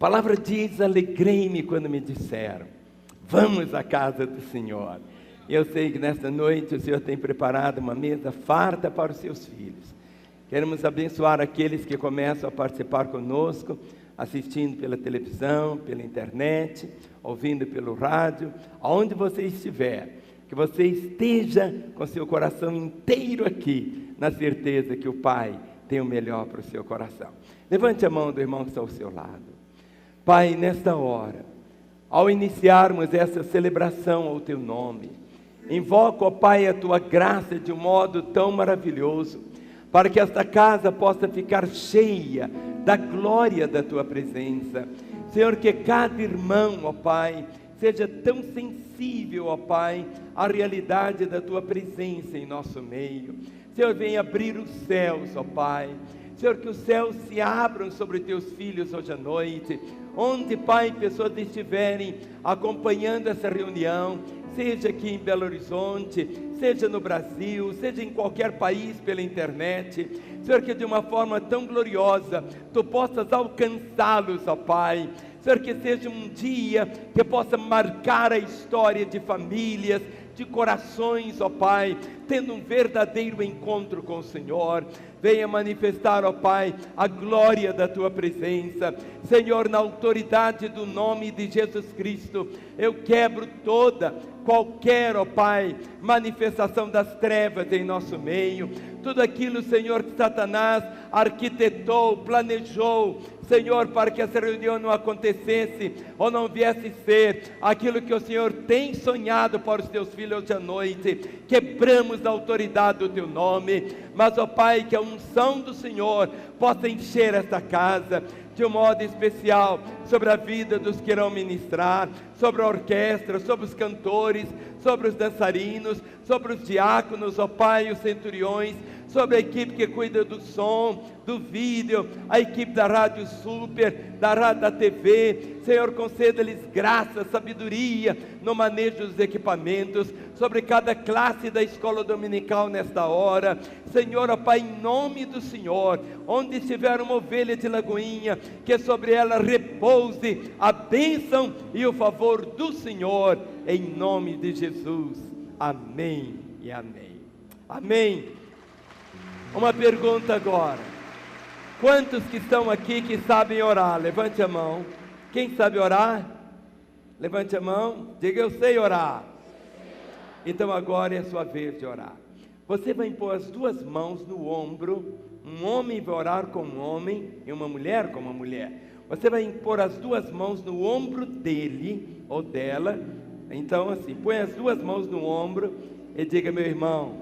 palavra diz: alegrei-me quando me disseram, vamos à casa do Senhor. Eu sei que nesta noite o Senhor tem preparado uma mesa farta para os seus filhos. Queremos abençoar aqueles que começam a participar conosco, assistindo pela televisão, pela internet, ouvindo pelo rádio, aonde você estiver, que você esteja com seu coração inteiro aqui, na certeza que o Pai tem o melhor para o seu coração. Levante a mão do irmão que está ao seu lado. Pai, nesta hora, ao iniciarmos essa celebração ao Teu nome, invoco, ó Pai, a Tua graça de um modo tão maravilhoso, para que esta casa possa ficar cheia da glória da Tua presença. Senhor, que cada irmão, ó Pai, seja tão sensível, ó Pai, à realidade da Tua presença em nosso meio. Senhor, venha abrir os céus, ó Pai. Senhor, que os céus se abram sobre Teus filhos hoje à noite, onde, Pai, pessoas estiverem acompanhando essa reunião, seja aqui em Belo Horizonte, seja no Brasil, seja em qualquer país pela internet. Senhor, que de uma forma tão gloriosa Tu possas alcançá-los, ó Pai. Senhor, que seja um dia que possa marcar a história de famílias, de corações, ó Pai, tendo um verdadeiro encontro com o Senhor. Venha manifestar, ó Pai, a glória da Tua presença. Senhor, na autoridade do nome de Jesus Cristo, eu quebro qualquer, ó Pai, manifestação das trevas em nosso meio. Tudo aquilo, Senhor, que Satanás arquitetou, planejou, Senhor, para que essa reunião não acontecesse, ou não viesse ser aquilo que o Senhor tem sonhado para os Teus filhos hoje à noite, quebramos a autoridade do Teu nome, mas, ó Pai, que a unção do Senhor possa encher esta casa, de um modo especial, sobre a vida dos que irão ministrar, sobre a orquestra, sobre os cantores, sobre os dançarinos, sobre os diáconos, ó Pai, os centuriões, sobre a equipe que cuida do som, do vídeo, a equipe da Rádio Super, da TV. Senhor, conceda-lhes graça, sabedoria no manejo dos equipamentos, sobre cada classe da escola dominical nesta hora. Senhor, ó Pai, em nome do Senhor, onde estiver uma ovelha de Lagoinha, que sobre ela repouse a bênção e o favor do Senhor, em nome de Jesus. Amém e amém. Amém. Uma pergunta agora: quantos que estão aqui que sabem orar? Levante a mão. Quem sabe orar? Levante a mão. Diga: eu sei orar. Então agora é a sua vez de orar. Você vai impor as duas mãos no ombro. Um homem vai orar com um homem e uma mulher com uma mulher. Você vai impor as duas mãos no ombro dele ou dela. Então assim, põe as duas mãos no ombro e diga: meu irmão,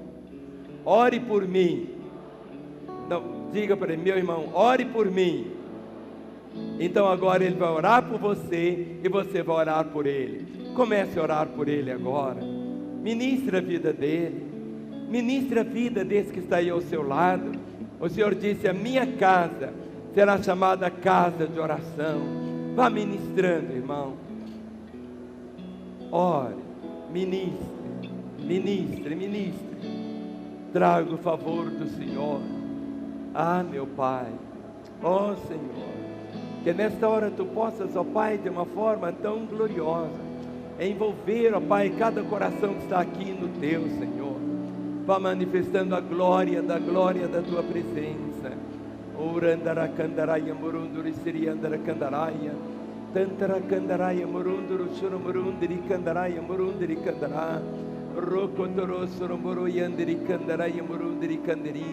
ore por mim. Não, diga para ele: meu irmão, ore por mim. Então agora ele vai orar por você e você vai orar por ele. Comece a orar por ele agora. Ministre a vida dele. Ministre a vida desse que está aí ao seu lado. O Senhor disse: a minha casa será chamada casa de oração. Vá ministrando, irmão. Ore, ministre, ministre, ministre. Traga o favor do Senhor. Ah, meu Pai, ó Senhor, que nesta hora Tu possas, ó Pai, de uma forma tão gloriosa, envolver, ó Pai, cada coração que está aqui no Teu, Senhor. Vá manifestando a glória da Tua presença. Orandara candaraya morunduri siriandara candaraya, tantara candaraya morunduru churumurundiri candaraya morundiri candara, rocotoro soromoro yandiri candaraya morundiri candiri.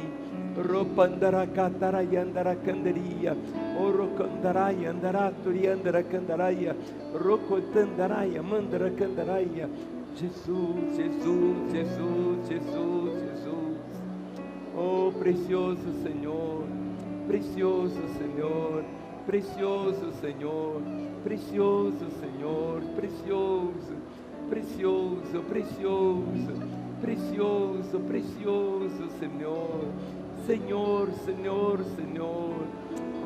Ropandara kataraya andara candaria, oro candaraya andara turiandara candaraya, rocotandaraya mandara candaraya. Jesus, Jesus, Jesus, Jesus, Jesus. Oh, precioso Senhor, precioso Senhor, precioso Senhor, precioso Senhor, precioso, precioso, precioso, precioso, precioso Senhor. Senhor, Senhor, Senhor,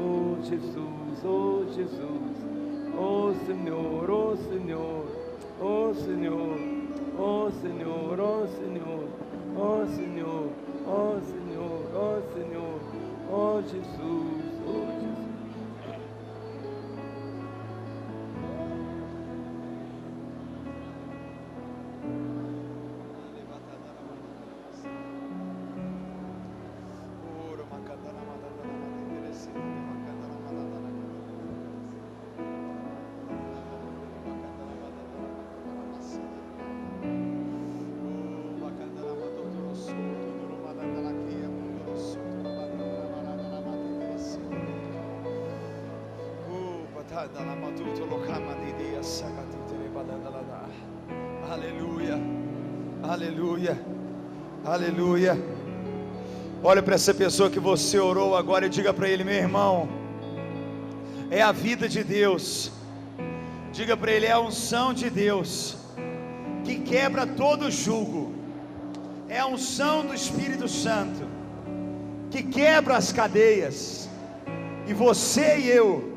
oh Jesus, oh Jesus, oh Senhor, oh Senhor, oh Senhor, oh Senhor, oh Senhor, oh Senhor, oh Senhor, oh Senhor, oh Jesus, oh Jesus. Aleluia, aleluia, aleluia. Olha para essa pessoa que você orou agora e diga para ele: meu irmão, é a vida de Deus. Diga para ele: é a unção de Deus que quebra todo jugo. É a unção do Espírito Santo que quebra as cadeias. E você e eu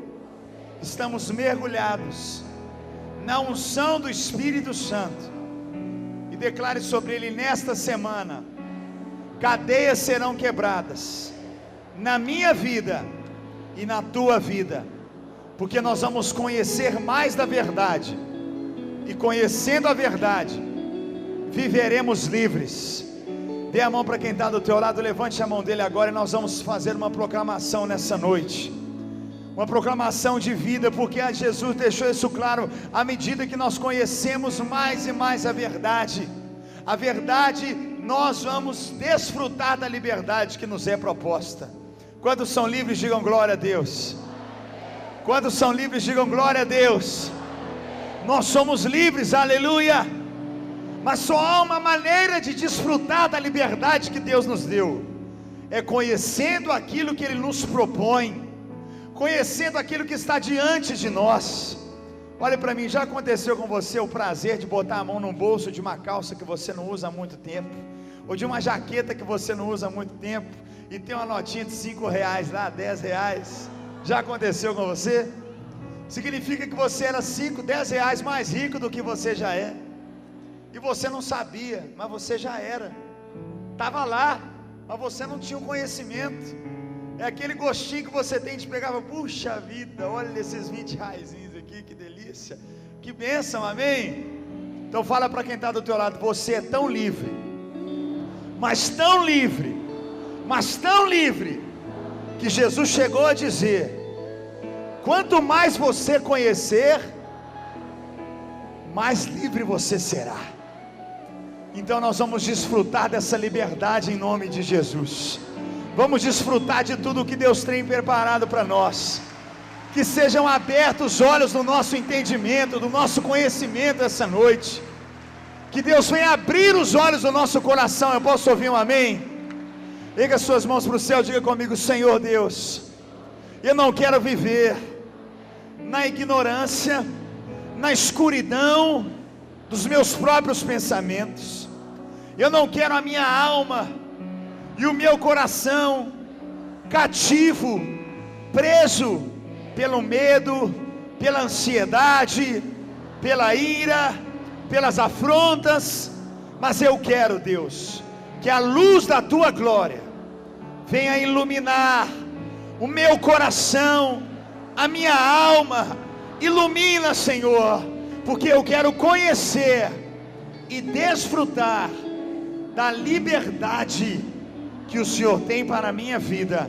estamos mergulhados na unção do Espírito Santo. E declare sobre ele nesta semana: cadeias serão quebradas na minha vida e na tua vida, porque nós vamos conhecer mais da verdade, e conhecendo a verdade, viveremos livres. Dê a mão para quem está do teu lado, levante a mão dele agora, e nós vamos fazer uma proclamação nessa noite, uma proclamação de vida, porque Jesus deixou isso claro. À medida que nós conhecemos mais e mais a verdade, nós vamos desfrutar da liberdade que nos é proposta. Quantos são livres, digam glória a Deus. Quantos são livres, digam glória a Deus. Nós somos livres, aleluia. Mas só há uma maneira de desfrutar da liberdade que Deus nos deu: é conhecendo aquilo que Ele nos propõe, conhecendo aquilo que está diante de nós. Olha para mim, já aconteceu com você o prazer de botar a mão num bolso de uma calça que você não usa há muito tempo, ou de uma jaqueta que você não usa há muito tempo, e tem uma notinha de R$5 lá, R$10? Já aconteceu com você? Significa que você era R$5, R$10 mais rico do que você já é, e você não sabia, mas você já era. Estava lá, mas você não tinha o conhecimento. É aquele gostinho que você tem de pegar, puxa vida, olha esses R$20 aqui, que delícia, que bênção, amém? Então fala para quem está do teu lado: você é tão livre, mas tão livre, que Jesus chegou a dizer: quanto mais você conhecer, mais livre você será. Então nós vamos desfrutar dessa liberdade em nome de Jesus. Vamos desfrutar de tudo que Deus tem preparado para nós. Que sejam abertos os olhos do nosso entendimento, do nosso conhecimento essa noite. Que Deus venha abrir os olhos do nosso coração. Eu posso ouvir um amém? Erga suas mãos para o céu, diga comigo: Senhor Deus, eu não quero viver na ignorância, na escuridão dos meus próprios pensamentos. Eu não quero a minha alma e o meu coração cativo, preso pelo medo, pela ansiedade, pela ira, pelas afrontas. Mas eu quero, Deus, que a luz da tua glória venha iluminar o meu coração, a minha alma. Ilumina, Senhor, porque eu quero conhecer e desfrutar da liberdade que o Senhor tem para a minha vida,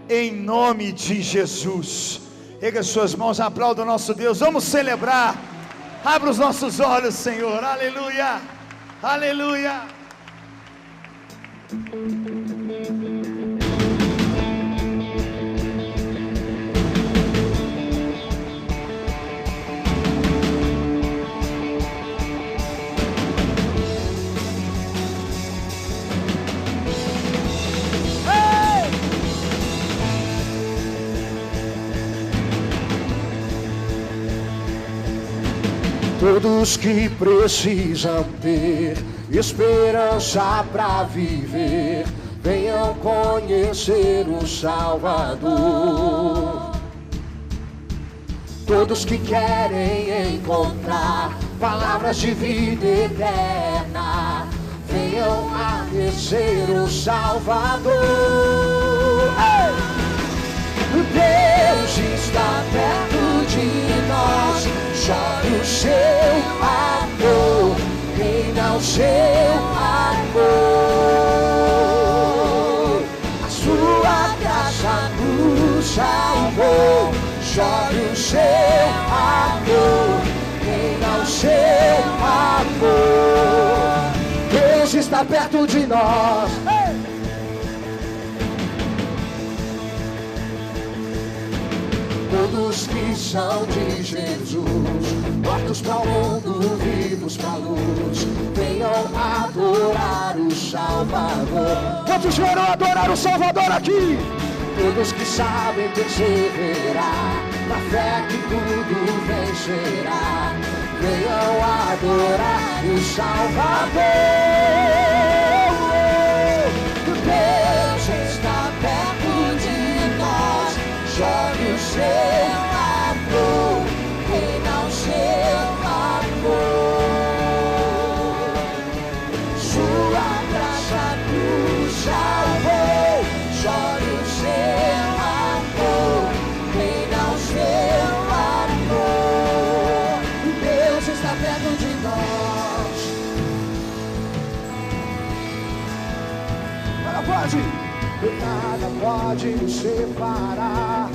em nome de Jesus. Erga suas mãos, aplauda o nosso Deus, vamos celebrar. Abra os nossos olhos, Senhor, aleluia, aleluia. Todos que precisam ter esperança para viver, venham conhecer o Salvador. Todos que querem encontrar palavras de vida eterna, venham a conhecer o Salvador. Deus está perto de nós, chore o seu amor, reina o seu amor. A sua graça nos salvou, chore o seu amor, reina o seu amor. Deus está perto de nós. todos que são de Jesus, mortos para o mundo, vivos para a luz, venham adorar o Salvador. Quantos vieram adorar o Salvador aqui? Todos que sabem perseverar, na fé que tudo vencerá, venham adorar o Salvador. Deus está perto de nós, jogue o seu amor, reina o seu amor. Sua graça nos salvou, jogue o seu amor, reina o seu amor. Deus está perto de nós. Nada pode, nada pode nos separar.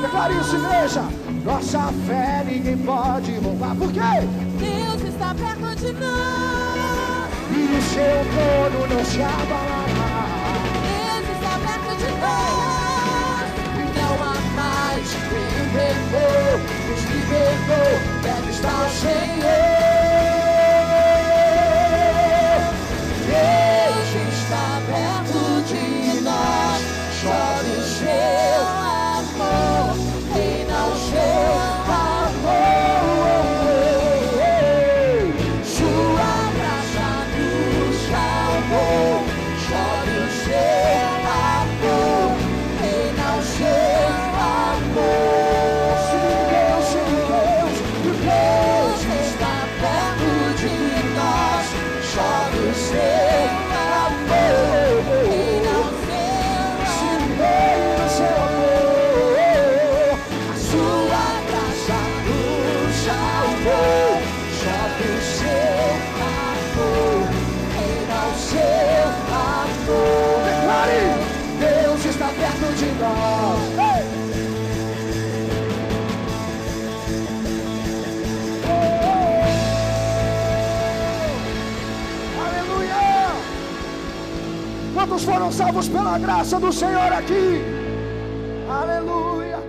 Declare isso, igreja. Nossa fé ninguém pode roubar. Por quê? Deus está perto de nós. E o seu trono não se abalará. Deus está perto de nós. Não há mais quem pecou, nos libertou, deve estar o Senhor. Deus está perto de nós, chore o seu amor, reina o seu amor. Sua graça nos salvou, chore o seu amor, reina o seu amor. Sim, Deus, Deus está perto de nós, chore o seu amor, reina o seu amor. A sua graça nos salvou, chore o seu amor, reina o seu amor. Declare, Deus está perto de nós. Aleluia! Quantos foram salvos pela graça do Senhor aqui? Aleluia!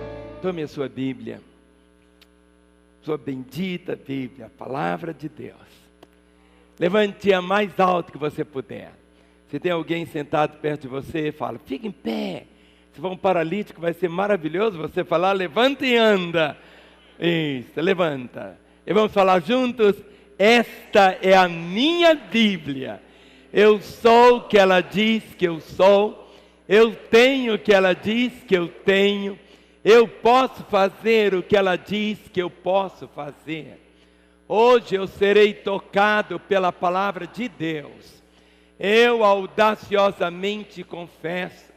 Tome a sua Bíblia, sua bendita Bíblia, a palavra de Deus. Levante-a mais alto que você puder. Se tem alguém sentado perto de você, fala, fica em pé. Se for um paralítico, vai ser maravilhoso você falar, levanta e anda. Isso, levanta. E vamos falar juntos, esta é a minha Bíblia. Eu sou o que ela diz que eu sou. Eu tenho o que ela diz que eu tenho. Eu posso fazer o que ela diz que eu posso fazer. Hoje eu serei tocado pela palavra de Deus. Eu audaciosamente confesso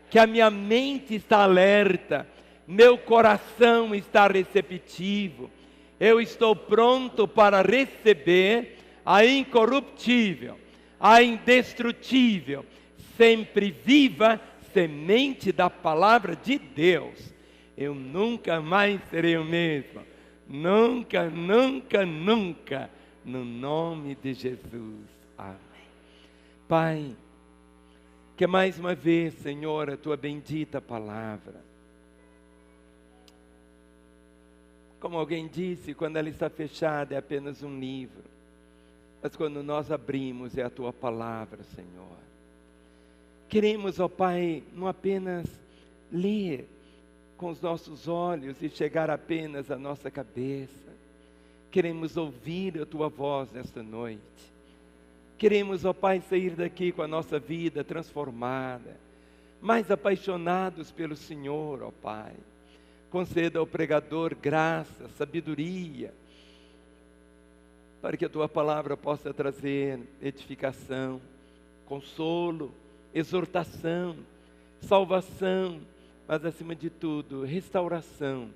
que a minha mente está alerta, meu coração está receptivo. Eu estou pronto para receber a incorruptível, a indestrutível, sempre viva semente da palavra de Deus. Eu nunca mais serei o mesmo. Nunca, nunca, nunca. No nome de Jesus. Amém. Pai, que mais uma vez, Senhor, a tua bendita palavra. Como alguém disse, quando ela está fechada é apenas um livro. Mas quando nós abrimos é a tua palavra, Senhor. Queremos, ó Pai, não apenas ler com os nossos olhos e chegar apenas à nossa cabeça. Queremos ouvir a tua voz nesta noite. Queremos, ó Pai, sair daqui com a nossa vida transformada, mais apaixonados pelo Senhor, ó Pai. Conceda ao pregador graça, sabedoria, para que a tua palavra possa trazer edificação, consolo, exortação, salvação, mas acima de tudo, restauração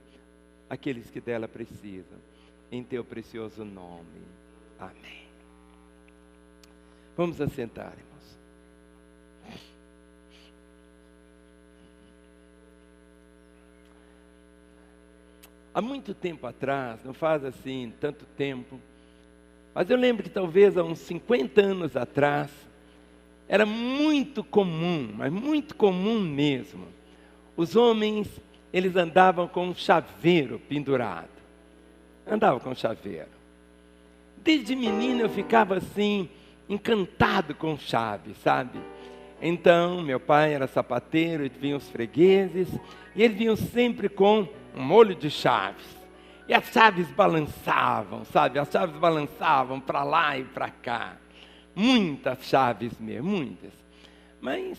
àqueles que dela precisam. Em teu precioso nome. Amém. Vamos assentar, irmãos. Há muito tempo atrás, não faz assim tanto tempo, mas eu lembro que talvez há uns 50 anos atrás, era muito comum, mas muito comum mesmo, os homens eles andavam com um chaveiro pendurado. Andavam com um chaveiro. Desde menino eu ficava assim, encantado com chaves, sabe? Então, meu pai era sapateiro, e vinham os fregueses, e eles vinham sempre com um molho de chaves. E as chaves balançavam, sabe? As chaves balançavam para lá e para cá. Muitas chaves mesmo, muitas. Mas,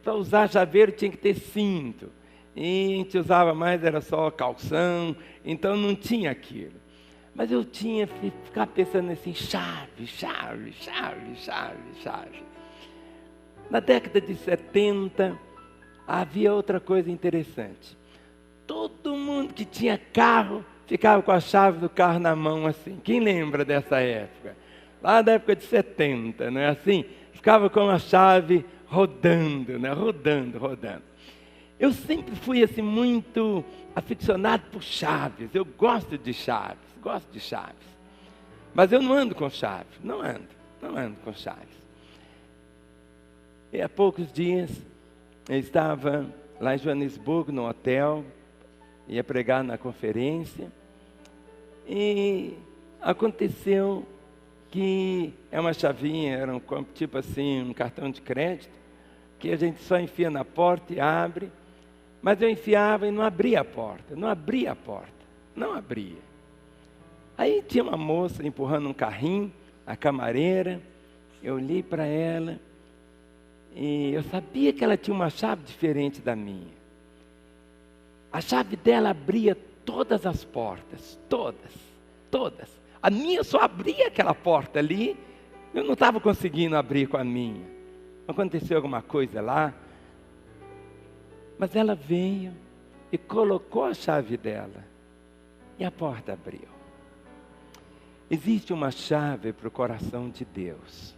para usar chaveiro tinha que ter cinto. E a gente usava mais, era só calção, então não tinha aquilo. Mas eu tinha que ficar pensando assim, chave. Na década de 70, havia outra coisa interessante. Todo mundo que tinha carro, ficava com a chave do carro na mão assim. Quem lembra dessa época? Lá da época de 70, não é assim? Ficava com a chave rodando, né? Rodando. Eu sempre fui assim muito aficionado por chaves. Eu gosto de chaves. Mas eu não ando com chaves. Não ando com chaves. E há poucos dias eu estava lá em Joanesburgo, no hotel, ia pregar na conferência. E aconteceu que é uma chavinha, era tipo assim, um cartão de crédito, que a gente só enfia na porta e abre. Mas eu enfiava e não abria a porta. Aí tinha uma moça empurrando um carrinho, a camareira. Eu olhei para ela e eu sabia que ela tinha uma chave diferente da minha. A chave dela abria todas as portas, todas. A minha só abria aquela porta ali, eu não estava conseguindo abrir com a minha. Aconteceu alguma coisa lá, mas ela veio e colocou a chave dela e a porta abriu. Existe uma chave para o coração de Deus,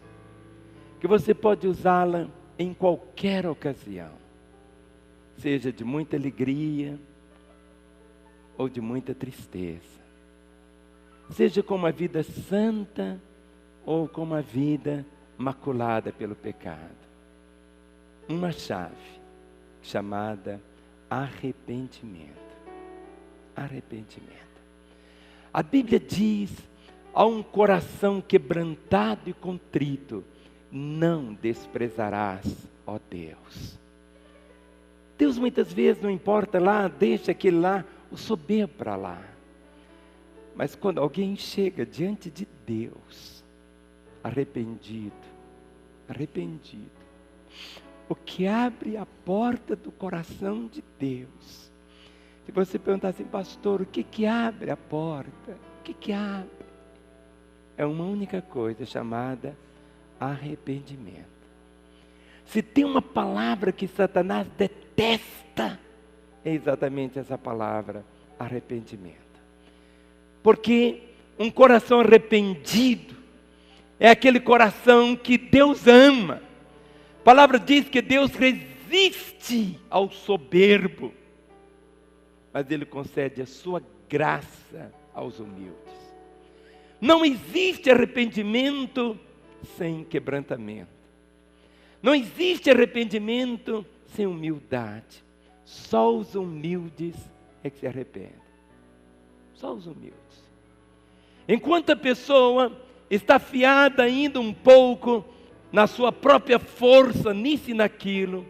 que você pode usá-la em qualquer ocasião, seja de muita alegria ou de muita tristeza, seja com uma vida santa ou com uma vida maculada pelo pecado. Uma chave chamada arrependimento. A Bíblia diz: a um coração quebrantado e contrito, não desprezarás, ó Deus. Deus muitas vezes não importa lá, deixa aquele lá, o soberbo para lá. Mas quando alguém chega diante de Deus, arrependido, o que abre a porta do coração de Deus. Se você perguntar assim, pastor, o que abre a porta? O que abre? É uma única coisa chamada arrependimento. Se tem uma palavra que Satanás detesta, é exatamente essa palavra, arrependimento. Porque um coração arrependido é aquele coração que Deus ama. A palavra diz que Deus resiste ao soberbo, mas Ele concede a sua graça aos humildes. Não existe arrependimento sem quebrantamento. Não existe arrependimento sem humildade. Só os humildes é que se arrependem. Só os humildes. Enquanto a pessoa está fiada ainda um pouco na sua própria força, nisso e naquilo,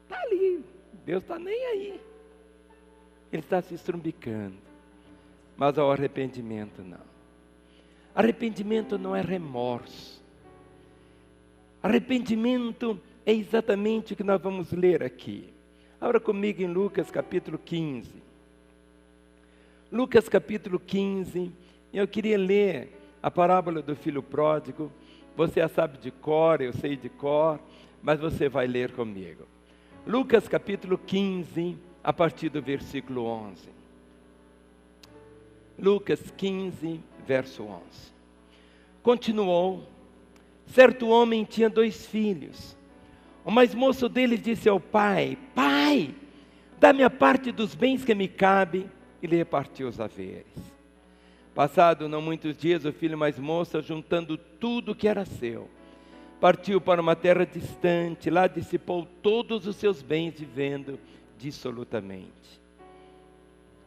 está ali, Deus está nem aí. Ele está se estrumbicando. Mas ao arrependimento não. Arrependimento não é remorso. Arrependimento é exatamente o que nós vamos ler aqui. Abra comigo em Lucas capítulo 15. Lucas capítulo 15, eu queria ler a parábola do filho pródigo. Você já sabe de cor, eu sei de cor, mas você vai ler comigo. Lucas capítulo 15, a partir do versículo 11. Lucas 15, verso 11. Continuou: certo homem tinha 2 filhos. O mais moço deles disse ao pai: pai, dá-me a parte dos bens que me cabe, e lhe repartiu os haveres. Passado não muitos dias, o filho mais moço, juntando tudo que era seu, partiu para uma terra distante, lá dissipou todos os seus bens, vivendo dissolutamente.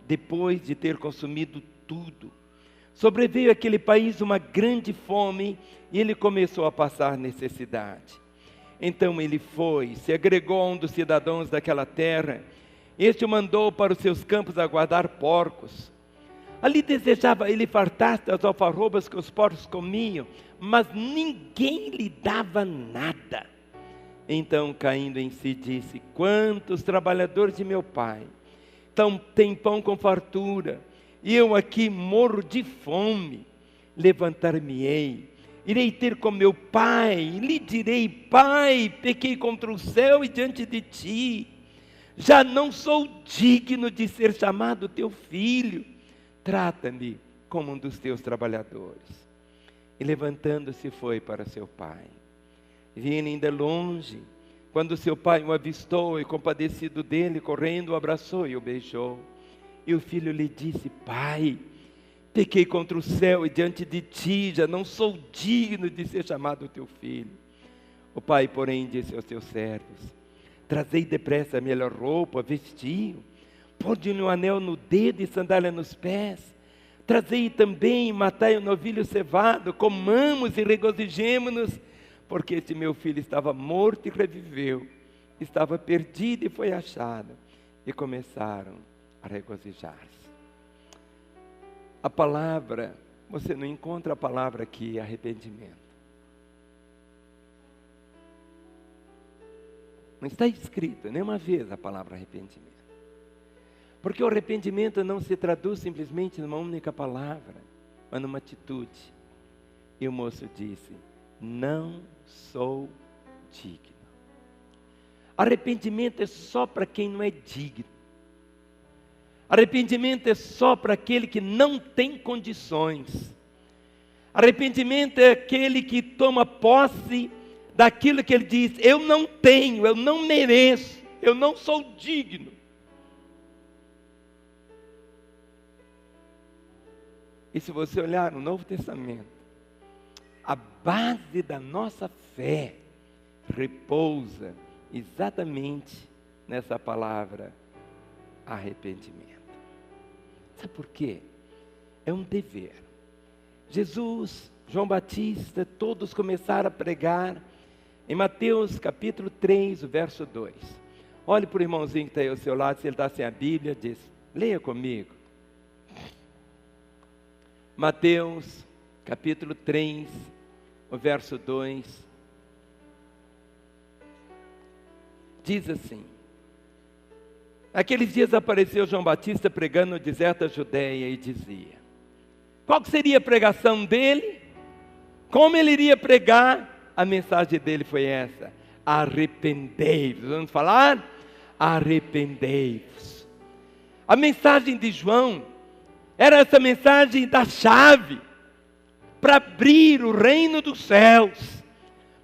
Depois de ter consumido tudo, sobreveio àquele país uma grande fome e ele começou a passar necessidade. Então ele foi, se agregou a um dos cidadãos daquela terra. Este o mandou para os seus campos a guardar porcos. Ali desejava ele fartar-se das alfarrobas que os porcos comiam, mas ninguém lhe dava nada. Então, caindo em si, disse: quantos trabalhadores de meu pai têm pão com fartura, e eu aqui morro de fome. Levantar-me-ei, irei ter com meu pai, e lhe direi: pai, pequei contra o céu e diante de ti, já não sou digno de ser chamado teu filho, trata-me como um dos teus trabalhadores. E levantando-se foi para seu pai. Vindo ainda longe, quando seu pai o avistou e compadecido dele, correndo, o abraçou e o beijou. E o filho lhe disse: pai, pequei contra o céu e diante de ti, já não sou digno de ser chamado teu filho. O pai, porém, disse aos seus servos: trazei depressa a melhor roupa, vestiu, ponde-lhe um anel no dedo e sandália nos pés. Trazei também e matai o novilho cevado, comamos e regozijemo-nos, porque este meu filho estava morto e reviveu, estava perdido e foi achado. E começaram a regozijar-se. A palavra, você não encontra a palavra aqui, arrependimento. Não está escrito nenhuma vez a palavra arrependimento. Porque o arrependimento não se traduz simplesmente numa única palavra, mas numa atitude. E o moço disse: não sou digno. Arrependimento é só para quem não é digno. Arrependimento é só para aquele que não tem condições. Arrependimento é aquele que toma posse daquilo que ele diz: eu não tenho, eu não mereço, eu não sou digno. E se você olhar no Novo Testamento, a base da nossa fé repousa exatamente nessa palavra arrependimento. Sabe por quê? É um dever. Jesus, João Batista, todos começaram a pregar em Mateus capítulo 3, o verso 2. Olhe para o irmãozinho que está aí ao seu lado, se ele está sem a Bíblia, diz: leia comigo. Mateus capítulo 3, o verso 2, diz assim: naqueles dias apareceu João Batista pregando no deserto da Judeia e dizia. Qual seria a pregação dele? Como ele iria pregar? A mensagem dele foi essa: arrependei-vos. Vamos falar? Arrependei-vos. A mensagem de João era essa mensagem da chave para abrir o reino dos céus,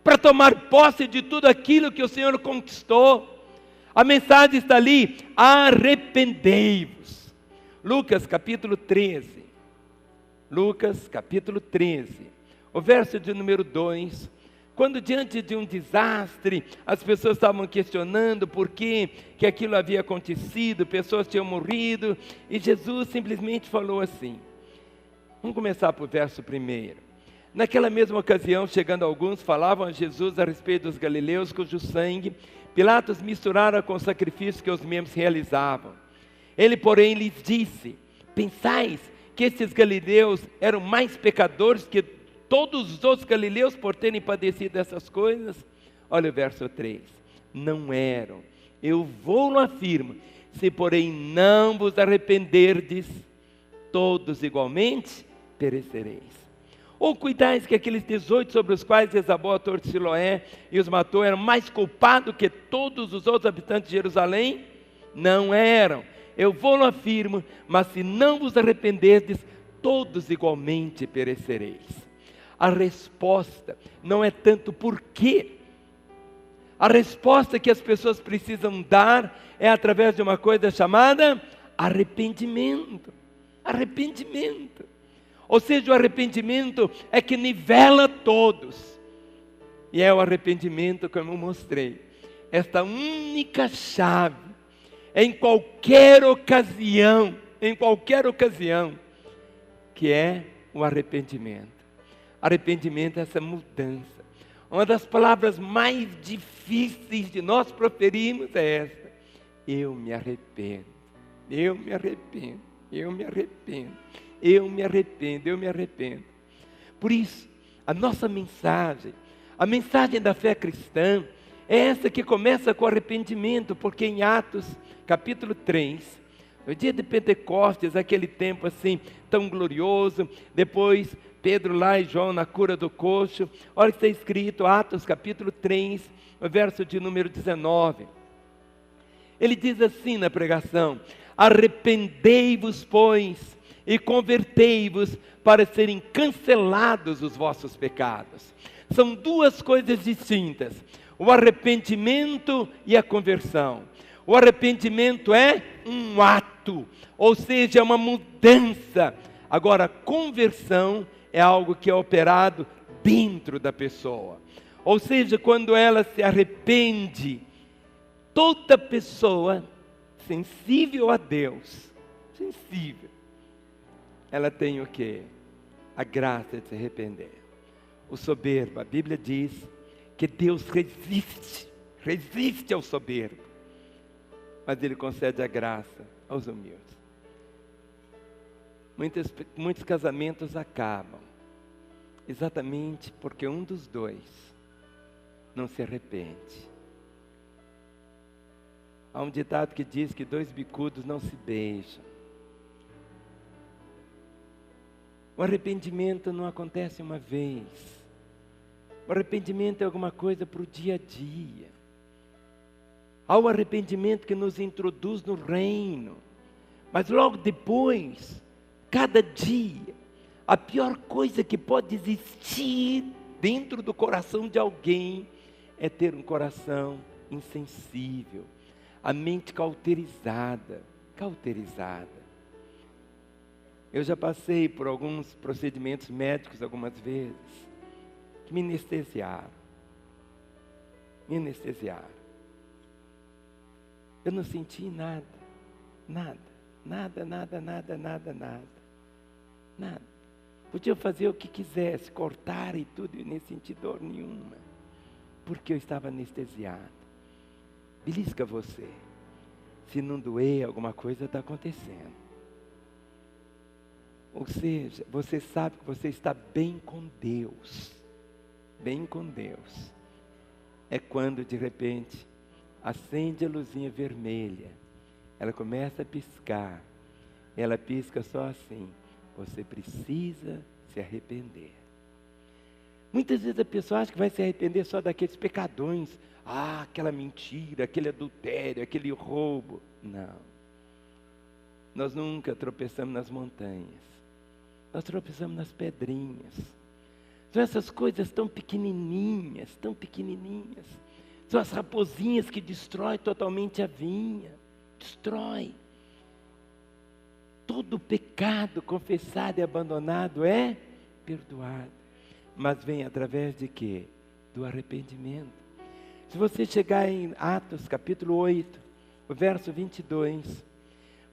para tomar posse de tudo aquilo que o Senhor conquistou. A mensagem está ali: arrependei-vos. Lucas capítulo 13. Lucas capítulo 13, o verso de número 2. Quando diante de um desastre, as pessoas estavam questionando por que aquilo havia acontecido, pessoas tinham morrido, e Jesus simplesmente falou assim. Vamos começar por verso 1. Naquela mesma ocasião, chegando alguns, falavam a Jesus a respeito dos galileus, cujo sangue Pilatos misturara com os sacrifícios que os mesmos realizavam. Ele, porém, lhes disse: pensais que estes galileus eram mais pecadores que todos os outros galileus por terem padecido essas coisas? Olha o verso 3. Não eram. Eu vou-lo afirmo. Se porém não vos arrependerdes, todos igualmente perecereis. Ou cuidais que aqueles 18 sobre os quais desabou a torre de Siloé e os matou eram mais culpados que todos os outros habitantes de Jerusalém? Não eram. Eu vou-lo afirmo, mas se não vos arrependerdes, todos igualmente perecereis. A resposta não é tanto por quê. A resposta que as pessoas precisam dar é através de uma coisa chamada arrependimento. Arrependimento. Ou seja, o arrependimento é que nivela todos. E é o arrependimento, como eu mostrei, esta única chave, em qualquer ocasião, que é o arrependimento. Arrependimento é essa mudança. Uma das palavras mais difíceis de nós proferirmos é essa: eu me arrependo, eu me arrependo, eu me arrependo, eu me arrependo, eu me arrependo. Por isso, a nossa mensagem, a mensagem da fé cristã, é essa que começa com arrependimento, porque em Atos capítulo 3, no dia de Pentecostes, aquele tempo assim tão glorioso, depois Pedro lá e João na cura do coxo, olha o que está escrito, Atos capítulo 3, no verso de número 19. Ele diz assim na pregação: arrependei-vos, pois, e convertei-vos, para serem cancelados os vossos pecados. São duas coisas distintas, o arrependimento e a conversão. O arrependimento é um ato, ou seja, é uma mudança. Agora, a conversão é algo que é operado dentro da pessoa. Ou seja, quando ela se arrepende, toda pessoa sensível a Deus, sensível, ela tem o quê? A graça de se arrepender. O soberbo, a Bíblia diz que Deus resiste ao soberbo, mas Ele concede a graça aos humildes. Muitos casamentos acabam exatamente porque um dos dois não se arrepende. Há um ditado que diz que 2 bicudos não se beijam. O arrependimento não acontece uma vez. O arrependimento é alguma coisa para o dia a dia. Há o arrependimento que nos introduz no reino, mas logo depois, cada dia, a pior coisa que pode existir dentro do coração de alguém é ter um coração insensível, a mente cauterizada. Eu já passei por alguns procedimentos médicos algumas vezes, que me anestesiaram. Eu não senti nada. Podia fazer o que quisesse, cortar e tudo, e nem senti dor nenhuma, porque eu estava anestesiado. Belisca você, se não doer, alguma coisa está acontecendo. Ou seja, você sabe que você está bem com Deus. É quando de repente acende a luzinha vermelha, ela começa a piscar, ela pisca só assim: você precisa se arrepender. Muitas vezes a pessoa acha que vai se arrepender só daqueles pecadões, aquela mentira, aquele adultério, aquele roubo. Não, nós nunca tropeçamos nas montanhas, nós tropeçamos nas pedrinhas. São essas coisas tão pequenininhas, são as raposinhas que destroem totalmente a vinha, destrói. Todo pecado confessado e abandonado é perdoado, mas vem através de quê? Do arrependimento. Se você chegar em Atos capítulo 8, o verso 22,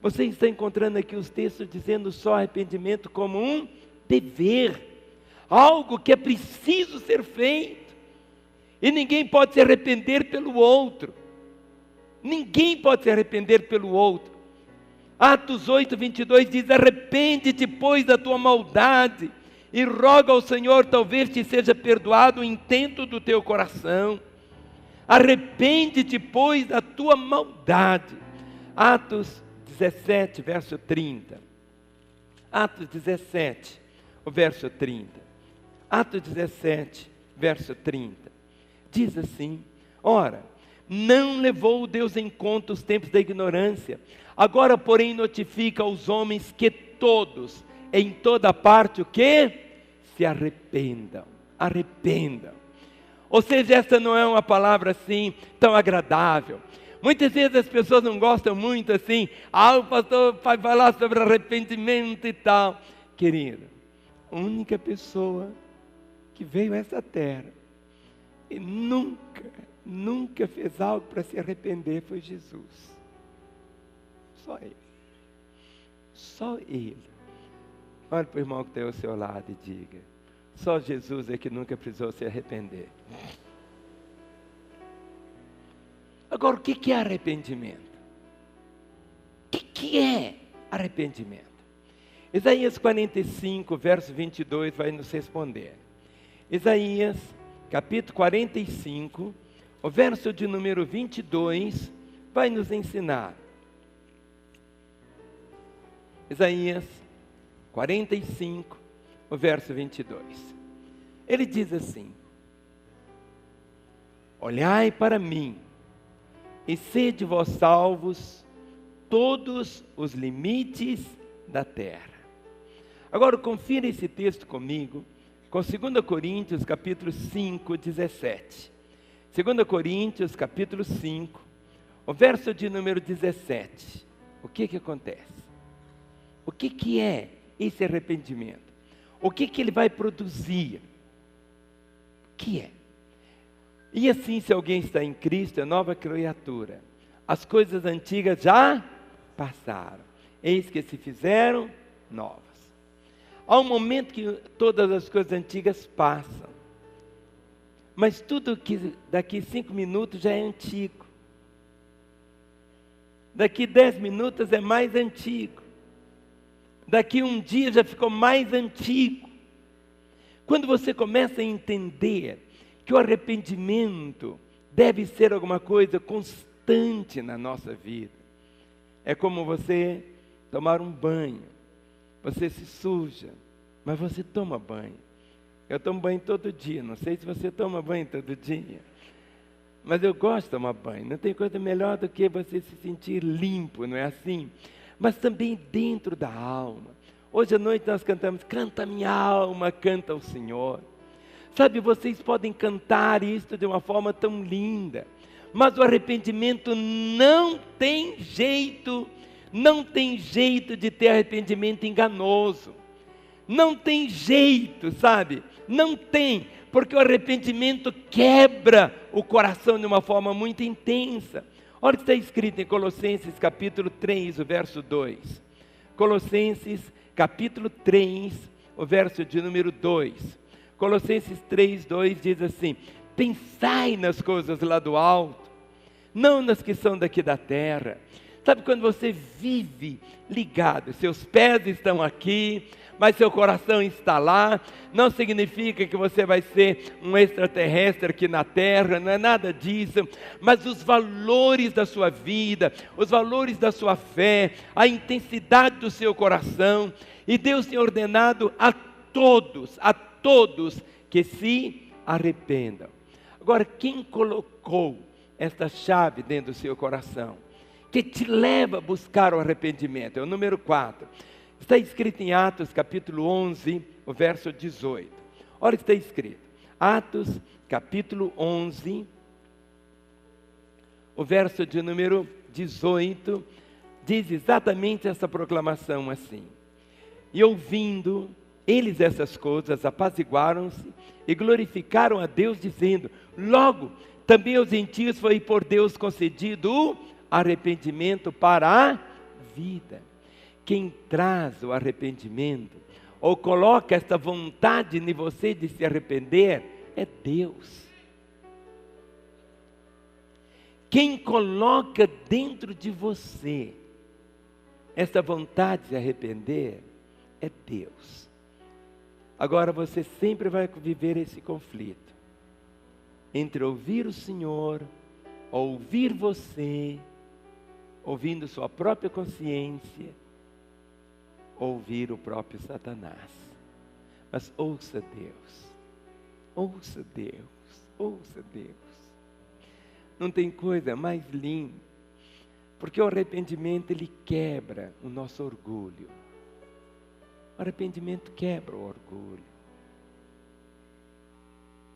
você está encontrando aqui os textos dizendo só arrependimento como um dever, algo que é preciso ser feito. E ninguém pode se arrepender pelo outro. Atos 8, 22 diz: arrepende-te, pois, da tua maldade, e roga ao Senhor, talvez te seja perdoado o intento do teu coração. Arrepende-te, pois, da tua maldade. Atos 17, verso 30. Atos 17, o verso 30. Atos 17, verso 30. Diz assim: ora, não levou Deus em conta os tempos da ignorância, agora porém notifica aos homens que todos, em toda parte, o que? Se arrependam. Ou seja, essa não é uma palavra assim tão agradável. Muitas vezes as pessoas não gostam muito assim, o pastor vai falar sobre arrependimento e tal. Querido, a única pessoa que veio a essa terra e nunca fez algo para se arrepender foi Jesus. Só Ele. Só Ele. Olha para o irmão que tem ao seu lado e diga: só Jesus é que nunca precisou se arrepender. Agora, o que é arrependimento? O que é arrependimento? Isaías 45, verso 22 vai nos responder. Isaías, capítulo 45, o verso de número 22, vai nos ensinar. Isaías 45, o verso 22. Ele diz assim: olhai para mim, e sede vós salvos todos os limites da terra. Agora confira esse texto comigo, com 2 Coríntios capítulo 5, 17. 2 Coríntios capítulo 5, o verso de número 17. O que acontece? O que é esse arrependimento? O que ele vai produzir? O que é? E assim, se alguém está em Cristo, é nova criatura. As coisas antigas já passaram, eis que se fizeram novas. Há um momento que todas as coisas antigas passam, mas tudo que daqui 5 minutos já é antigo. Daqui 10 minutos é mais antigo. Daqui um dia já ficou mais antigo. Quando você começa a entender que o arrependimento deve ser alguma coisa constante na nossa vida, é como você tomar um banho. Você se suja, mas você toma banho. Eu tomo banho todo dia, não sei se você toma banho todo dia, mas eu gosto de tomar banho. Não tem coisa melhor do que você se sentir limpo, não é assim? Mas também dentro da alma. Hoje à noite nós cantamos: canta minha alma, canta o Senhor. Sabe, vocês podem cantar isto de uma forma tão linda, mas o arrependimento não tem jeito de ter arrependimento enganoso. Não tem jeito, sabe? Não tem, porque o arrependimento quebra o coração de uma forma muito intensa. Olha o que está escrito em Colossenses capítulo 3, o verso 2. Colossenses capítulo 3, o verso de número 2. Colossenses 3, 2 diz assim: pensai nas coisas lá do alto, não nas que são daqui da terra. Sabe, quando você vive ligado, seus pés estão aqui, mas seu coração está lá, não significa que você vai ser um extraterrestre aqui na terra, não é nada disso, mas os valores da sua vida, os valores da sua fé, a intensidade do seu coração, e Deus tem ordenado a todos que se arrependam. Agora, quem colocou esta chave dentro do seu coração, que te leva a buscar o arrependimento? É o número 4. Está escrito em Atos capítulo 11, o verso 18. Olha o que está escrito. Atos capítulo 11, o verso de número 18, diz exatamente essa proclamação assim: e ouvindo eles essas coisas, apaziguaram-se e glorificaram a Deus, dizendo: logo, também aos gentios foi por Deus concedido o arrependimento para a vida. Quem traz o arrependimento, ou coloca esta vontade em você de se arrepender, é Deus. Quem coloca dentro de você esta vontade de se arrepender, é Deus. Agora você sempre vai viver esse conflito entre ouvir o Senhor, ou ouvir você, ouvindo sua própria consciência, ouvir o próprio Satanás. Mas ouça Deus, ouça Deus, ouça Deus. Não tem coisa mais linda, porque o arrependimento ele quebra o nosso orgulho. O arrependimento quebra o orgulho.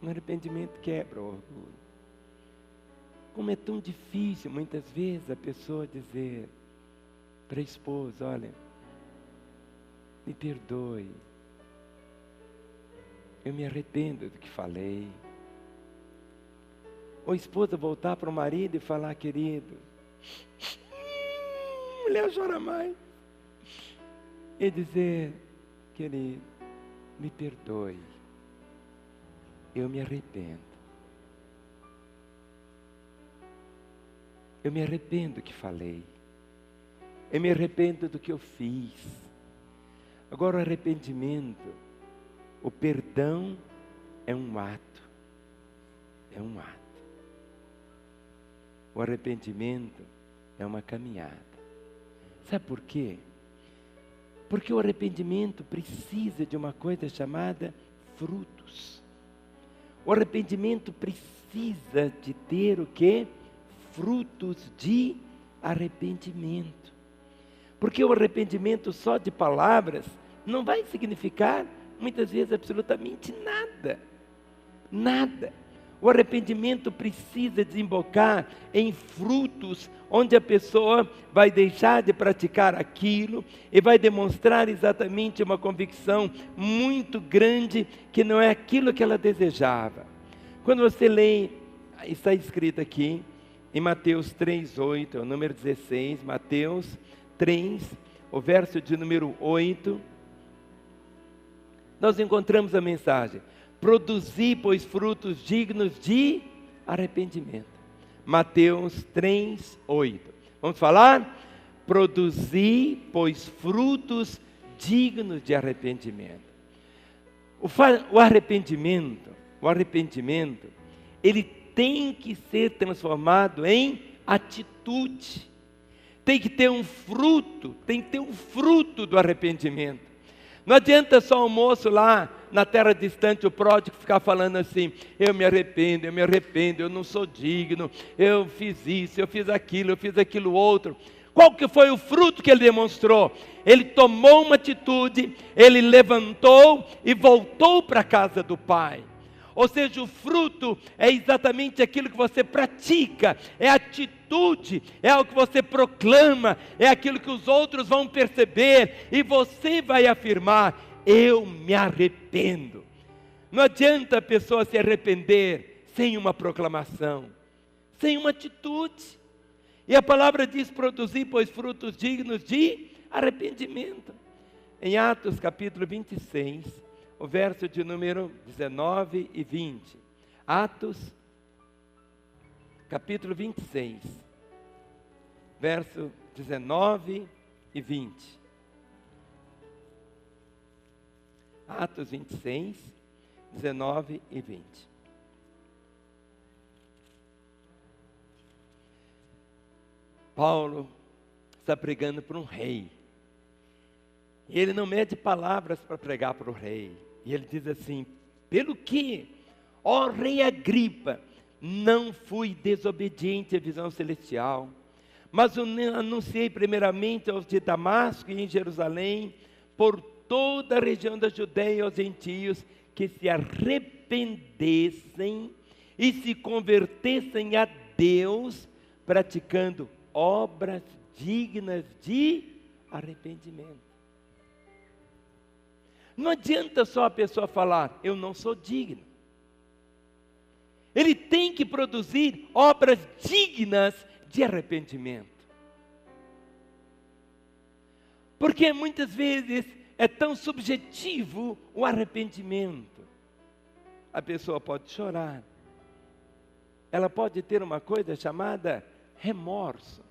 O arrependimento quebra o orgulho. Como é tão difícil muitas vezes a pessoa dizer para a esposa: olha, me perdoe, eu me arrependo do que falei. Ou a esposa voltar para o marido e falar: querido, mulher chora mais. E dizer, querido, me perdoe, eu me arrependo. Eu me arrependo do que falei. Eu me arrependo do que eu fiz. Agora o arrependimento, o perdão é um ato. É um ato. O arrependimento é uma caminhada. Sabe por quê? Porque o arrependimento precisa de uma coisa chamada frutos. O arrependimento precisa de ter o quê? Frutos de arrependimento. Porque o arrependimento só de palavras não vai significar, muitas vezes, absolutamente nada. Nada. O arrependimento precisa desembocar em frutos, onde a pessoa vai deixar de praticar aquilo e vai demonstrar exatamente uma convicção muito grande que não é aquilo que ela desejava. Quando você lê, está escrito aqui em Mateus 3:8, é o número 16, Mateus 3, o verso de número 8, nós encontramos a mensagem: produzi, pois, frutos dignos de arrependimento. Mateus 3:8. Vamos falar? Produzi, pois, frutos dignos de arrependimento. O arrependimento, ele tem que ser transformado em atitude. Tem que ter um fruto, tem que ter um fruto do arrependimento. Não adianta só o moço lá na terra distante, o pródigo, ficar falando assim: eu me arrependo, eu não sou digno, eu fiz isso, eu fiz aquilo outro. Qual que foi o fruto que ele demonstrou? Ele tomou uma atitude, ele levantou e voltou para a casa do pai. Ou seja, o fruto é exatamente aquilo que você pratica, é atitude, é algo que você proclama, é aquilo que os outros vão perceber e você vai afirmar: eu me arrependo. Não adianta a pessoa se arrepender sem uma proclamação, sem uma atitude. E a palavra diz: produzir, pois, frutos dignos de arrependimento. Em Atos capítulo 26, o verso de número 19 e 20. Atos, capítulo 26, verso 19 e 20. Atos 26, 19 e 20. Paulo está pregando para um rei. E ele não mede palavras para pregar para o rei. E ele diz assim: pelo que, ó rei Agripa, não fui desobediente à visão celestial, mas anunciei primeiramente aos de Damasco e em Jerusalém, por toda a região da Judeia, aos gentios, que se arrependessem e se convertessem a Deus, praticando obras dignas de arrependimento. Não adianta só a pessoa falar: eu não sou digno. Ele tem que produzir obras dignas de arrependimento. Porque muitas vezes é tão subjetivo o arrependimento. A pessoa pode chorar. Ela pode ter uma coisa chamada remorso.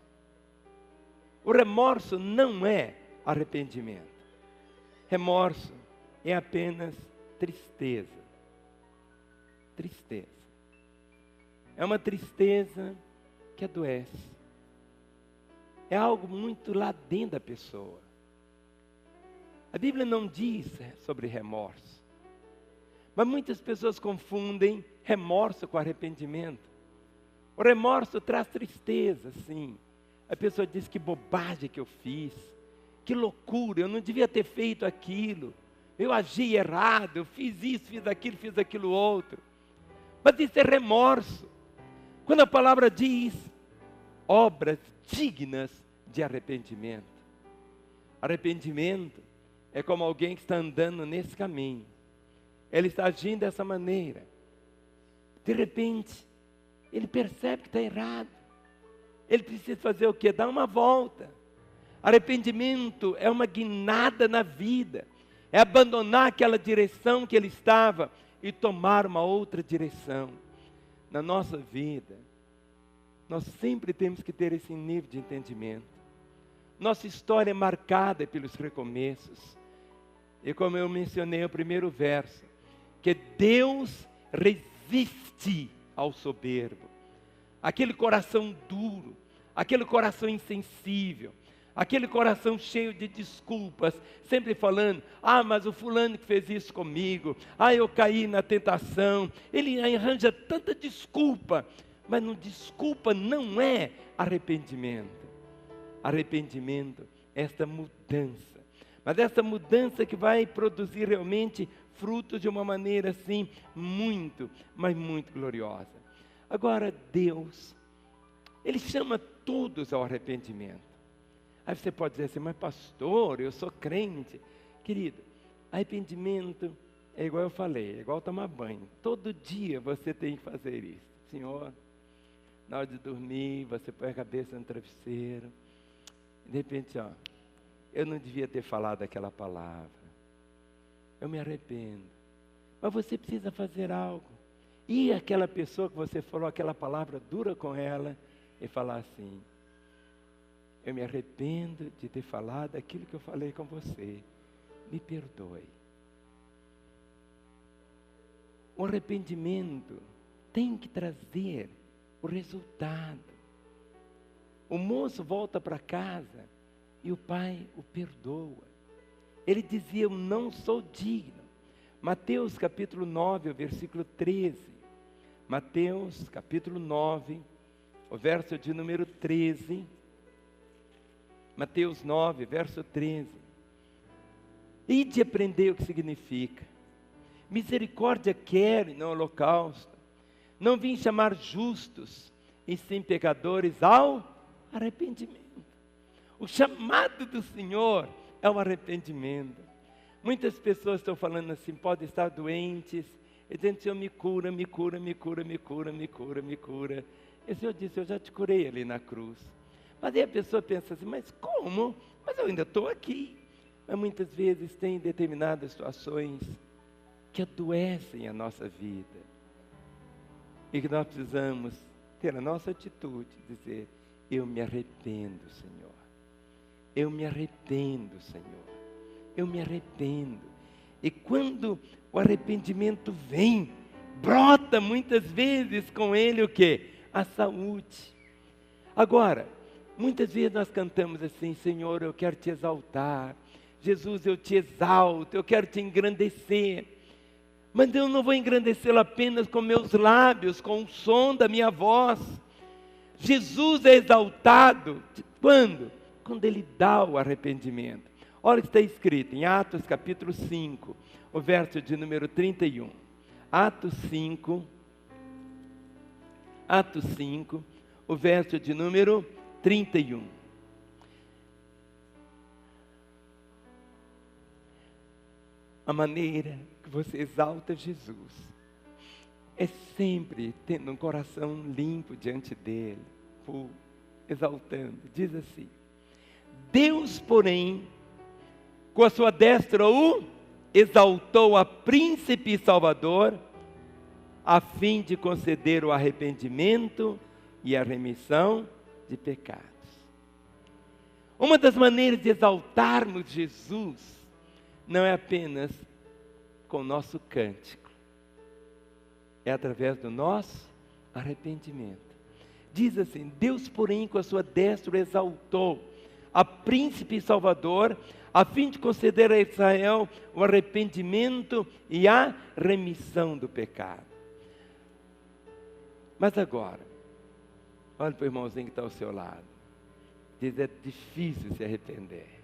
O remorso não é arrependimento. Remorso é apenas tristeza. Tristeza. É uma tristeza que adoece. É algo muito lá dentro da pessoa. A Bíblia não diz sobre remorso. Mas muitas pessoas confundem remorso com arrependimento. O remorso traz tristeza, sim. A pessoa diz: que bobagem que eu fiz. Que loucura, eu não devia ter feito aquilo. Eu agi errado, eu fiz isso, fiz aquilo outro. Mas isso é remorso. Quando a palavra diz obras dignas de arrependimento. Arrependimento é como alguém que está andando nesse caminho. Ele está agindo dessa maneira. De repente, ele percebe que está errado. Ele precisa fazer o quê? Dar uma volta. Arrependimento é uma guinada na vida, é abandonar aquela direção que ele estava e tomar uma outra direção. Na nossa vida, nós sempre temos que ter esse nível de entendimento. Nossa história é marcada pelos recomeços. E como eu mencionei no primeiro verso, que Deus resiste ao soberbo. Aquele coração duro, aquele coração insensível, aquele coração cheio de desculpas, sempre falando, mas o fulano que fez isso comigo, eu caí na tentação. Ele arranja tanta desculpa, mas desculpa não é arrependimento. Arrependimento é esta mudança, mas essa mudança que vai produzir realmente frutos de uma maneira assim, muito, mas muito gloriosa. Agora Deus, Ele chama todos ao arrependimento. Aí você pode dizer assim, mas pastor, eu sou crente. Querido, arrependimento é igual eu falei, é igual tomar banho. Todo dia você tem que fazer isso. Senhor, na hora de dormir, você põe a cabeça no travesseiro. De repente, eu não devia ter falado aquela palavra. Eu me arrependo. Mas você precisa fazer algo. E aquela pessoa que você falou aquela palavra dura com ela, e falar assim, eu me arrependo de ter falado aquilo que eu falei com você. Me perdoe. O arrependimento tem que trazer o resultado. O moço volta para casa e o pai o perdoa. Ele dizia, eu não sou digno. Mateus capítulo 9, o versículo 13. Mateus capítulo 9, o verso de número 13. Mateus 9, verso 13. Ide aprender o que significa. Misericórdia quero e não holocausto. Não vim chamar justos, e sim pecadores ao arrependimento. O chamado do Senhor é o arrependimento. Muitas pessoas estão falando assim, podem estar doentes, e dizendo, Senhor, me cura, me cura, me cura, me cura, me cura, me cura. E o Senhor disse, eu já te curei ali na cruz. Mas aí a pessoa pensa assim, mas como? Mas eu ainda estou aqui. Mas muitas vezes tem determinadas situações que adoecem a nossa vida. E que nós precisamos ter a nossa atitude, dizer, eu me arrependo, Senhor. Eu me arrependo, Senhor. Eu me arrependo. E quando o arrependimento vem, brota muitas vezes com ele o quê? A saúde. Agora, muitas vezes nós cantamos assim, Senhor, eu quero te exaltar. Jesus, eu te exalto, eu quero te engrandecer. Mas eu não vou engrandecê-lo apenas com meus lábios, com o som da minha voz. Jesus é exaltado, quando? Quando Ele dá o arrependimento. Olha o que está escrito em Atos capítulo 5, o verso de número 31. Atos 5, o verso de número 31. A maneira que você exalta Jesus é sempre tendo um coração limpo diante dele, exaltando. Diz assim, Deus, porém, com a sua destra o exaltou a príncipe e salvador, a fim de conceder o arrependimento e a remissão de pecados. Uma das maneiras de exaltarmos Jesus não é apenas com o nosso cântico, é através do nosso arrependimento. Diz assim, Deus, porém, com a sua destra exaltou a príncipe e salvador, a fim de conceder a Israel o arrependimento e a remissão do pecado. Mas agora, olha para o irmãozinho que está ao seu lado. Diz, é difícil se arrepender.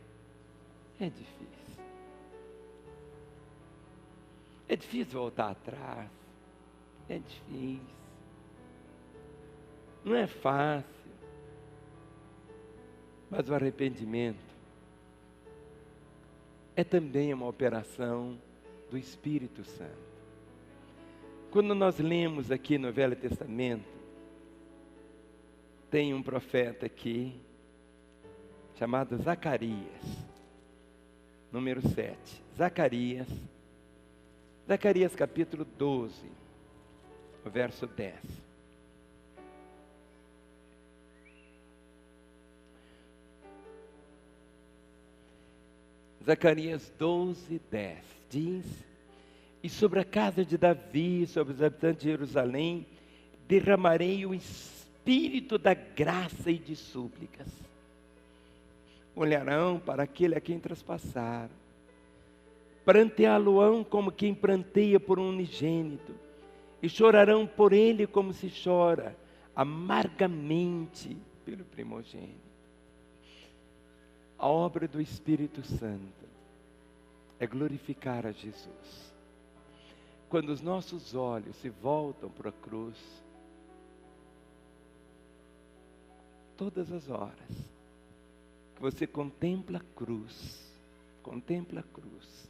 É difícil. É difícil voltar atrás. É difícil. Não é fácil. Mas o arrependimento é também uma operação do Espírito Santo. Quando nós lemos aqui no Velho Testamento, tem um profeta aqui, chamado Zacarias, número 7. Zacarias capítulo 12, o verso 10. Zacarias 12, 10 diz: e sobre a casa de Davi, sobre os habitantes de Jerusalém, derramarei o espírito da graça e de súplicas. Olharão para aquele a quem traspassaram, pranteá-lo-ão como quem pranteia por um unigênito, e chorarão por ele como se chora amargamente pelo primogênito. A obra do Espírito Santo é glorificar a Jesus. Quando os nossos olhos se voltam para a cruz, todas as horas que você contempla a cruz, contempla a cruz,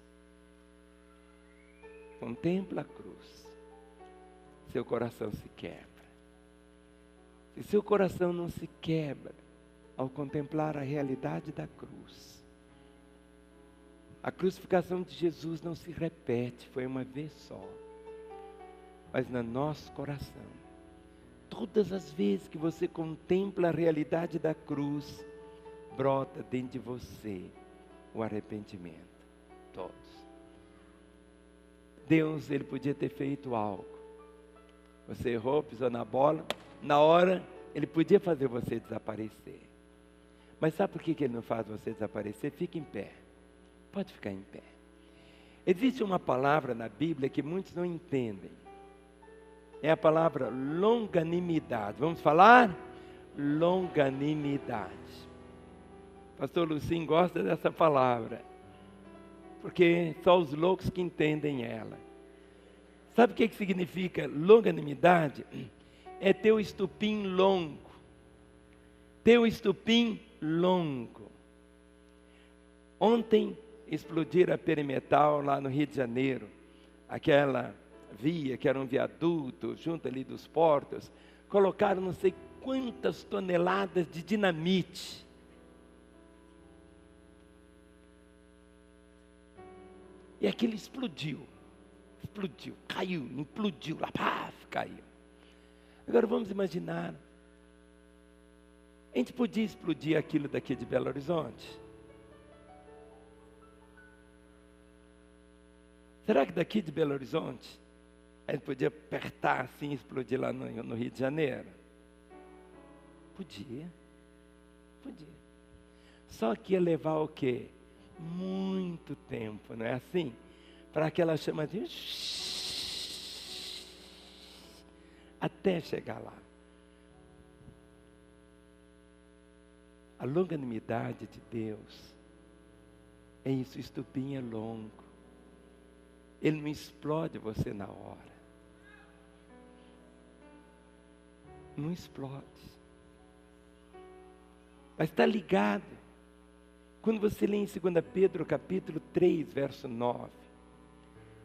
contempla a cruz, seu coração se quebra. Se seu coração não se quebra ao contemplar a realidade da cruz, a crucificação de Jesus não se repete, foi uma vez só. Mas no nosso coração, todas as vezes que você contempla a realidade da cruz, brota dentro de você o arrependimento. Todos. Deus, Ele podia ter feito algo. Você errou, pisou na bola, na hora, Ele podia fazer você desaparecer. Mas sabe por que Ele não faz você desaparecer? Fique em pé. Pode ficar em pé. Existe uma palavra na Bíblia que muitos não entendem. É a palavra longanimidade. Vamos falar? Longanimidade. Pastor Lucim gosta dessa palavra, porque só os loucos que entendem ela. Sabe o que significa longanimidade? É ter o estupim longo. Ter o estupim longo. Ontem explodiram a Perimetral lá no Rio de Janeiro, aquela via que era um viaduto junto ali dos portos, colocaram não sei quantas toneladas de dinamite. E aquilo explodiu, caiu, implodiu, lá, paf, caiu. Agora vamos imaginar, a gente podia explodir aquilo daqui de Belo Horizonte? Será que daqui de Belo Horizonte a gente podia apertar assim e explodir lá no Rio de Janeiro? Podia. Só que ia levar o quê? Muito tempo, não é assim? Para aquela chamadinha, até chegar lá. A longanimidade de Deus é isso, o estupim é longo. Ele não explode você na hora. Não explode. Mas está ligado. Quando você lê em 2 Pedro capítulo 3, verso 9.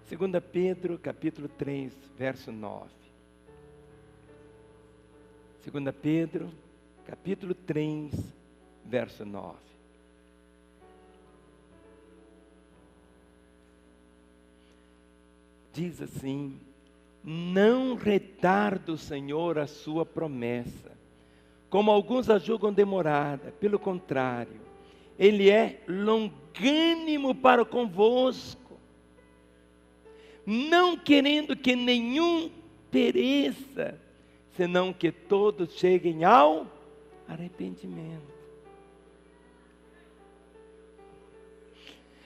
2 Pedro capítulo 3, verso 9. 2 Pedro capítulo 3, verso 9. Diz assim: não retarda o Senhor a sua promessa, como alguns a julgam demorada. Pelo contrário, Ele é longânimo para convosco, não querendo que nenhum pereça, senão que todos cheguem ao arrependimento.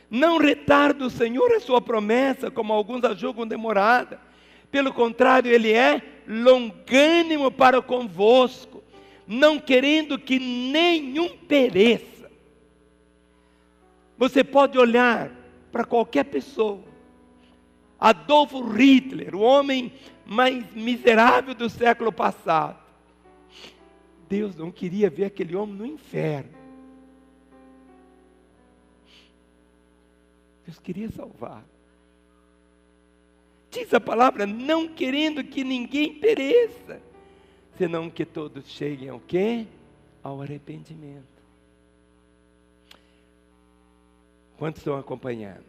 Não retarda o Senhor a sua promessa, como alguns a julgam demorada. Pelo contrário, Ele é longânimo para convosco, não querendo que nenhum pereça. Você pode olhar para qualquer pessoa. Adolfo Hitler, o homem mais miserável do século passado. Deus não queria ver aquele homem no inferno. Deus queria salvar. Diz a palavra, não querendo que ninguém pereça, senão que todos cheguem ao quê? Ao arrependimento. Quantos estão acompanhando?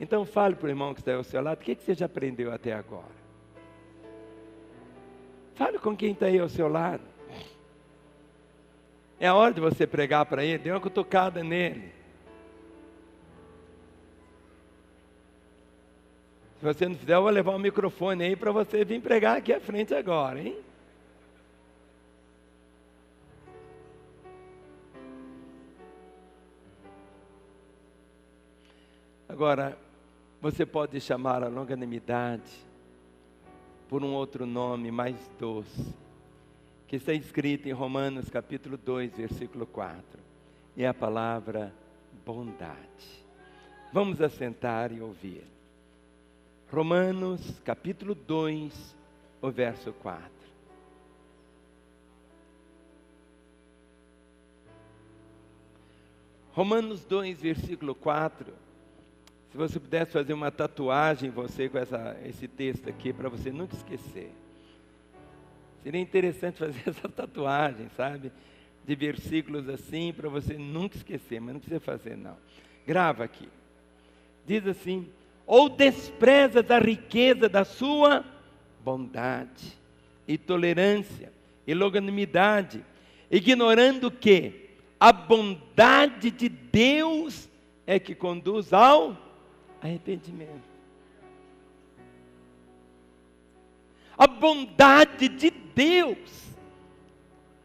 Então fale para o irmão que está ao seu lado, o que você já aprendeu até agora? Fale com quem está aí ao seu lado. É a hora de você pregar para ele, dê uma cutucada nele. Se você não fizer, eu vou levar o microfone aí para você vir pregar aqui à frente agora, hein? Agora, você pode chamar a longanimidade por um outro nome mais doce, que está escrito em Romanos capítulo 2, versículo 4. É a palavra bondade. Vamos assentar e ouvir. Romanos capítulo 2, o verso 4. Romanos 2, versículo 4. Se você pudesse fazer uma tatuagem você com esse texto aqui, para você nunca esquecer. Seria interessante fazer essa tatuagem, sabe? De versículos assim, para você nunca esquecer, mas não precisa fazer não. Grava aqui. Diz assim: ou desprezas a riqueza da sua bondade, e tolerância, e longanimidade, ignorando que a bondade de Deus é que conduz ao arrependimento. A bondade de Deus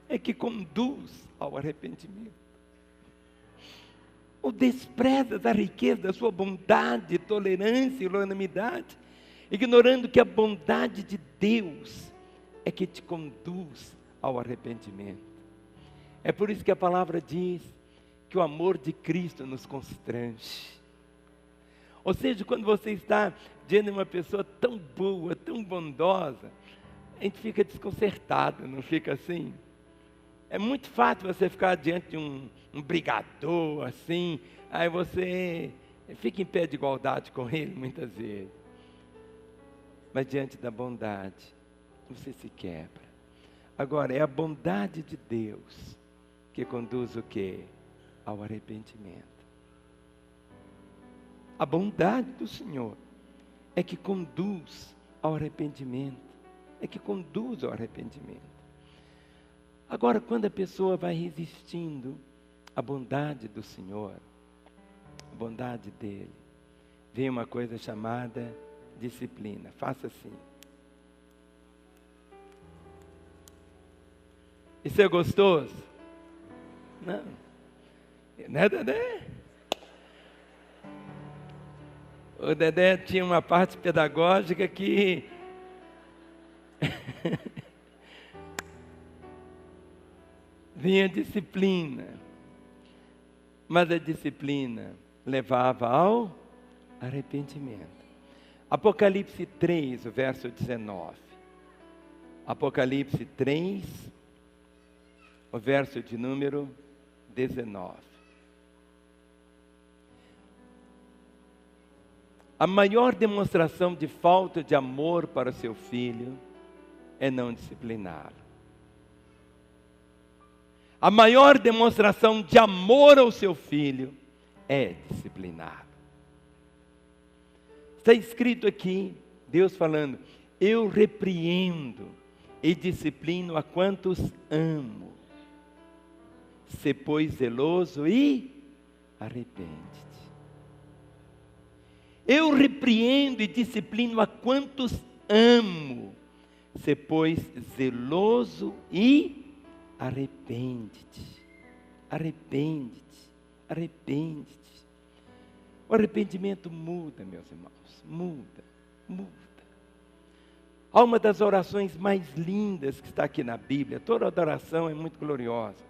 é que conduz ao arrependimento. Ou desprezas a riqueza da sua bondade, tolerância e longanimidade, ignorando que a bondade de Deus é que te conduz ao arrependimento. É por isso que a palavra diz que o amor de Cristo nos constrange. Ou seja, quando você está diante de uma pessoa tão boa, tão bondosa, a gente fica desconcertado, não fica assim? É muito fácil você ficar diante de um brigador, assim, aí você fica em pé de igualdade com ele, muitas vezes. Mas diante da bondade, você se quebra. Agora, é a bondade de Deus que conduz o quê? Ao arrependimento. A bondade do Senhor é que conduz ao arrependimento. É que conduz ao arrependimento. Agora, quando a pessoa vai resistindo à bondade do Senhor, a bondade dele, vem uma coisa chamada disciplina. Faça assim. Isso é gostoso? Não. Né, Dedé? O Dedé tinha uma parte pedagógica que vinha disciplina, mas a disciplina levava ao arrependimento. Apocalipse 3, o verso 19. Apocalipse 3, o verso de número 19. A maior demonstração de falta de amor para seu filho é não discipliná-lo. A maior demonstração de amor ao seu filho é discipliná-lo. Está escrito aqui, Deus falando: eu repreendo e disciplino a quantos amo. Se pois zeloso e arrepende-te. Eu repreendo e disciplino a quantos amo. Se pois zeloso e arrepende-te. Arrepende-te. Arrepende-te. O arrependimento muda, meus irmãos. Muda. Há uma das orações mais lindas que está aqui na Bíblia. Toda adoração é muito gloriosa.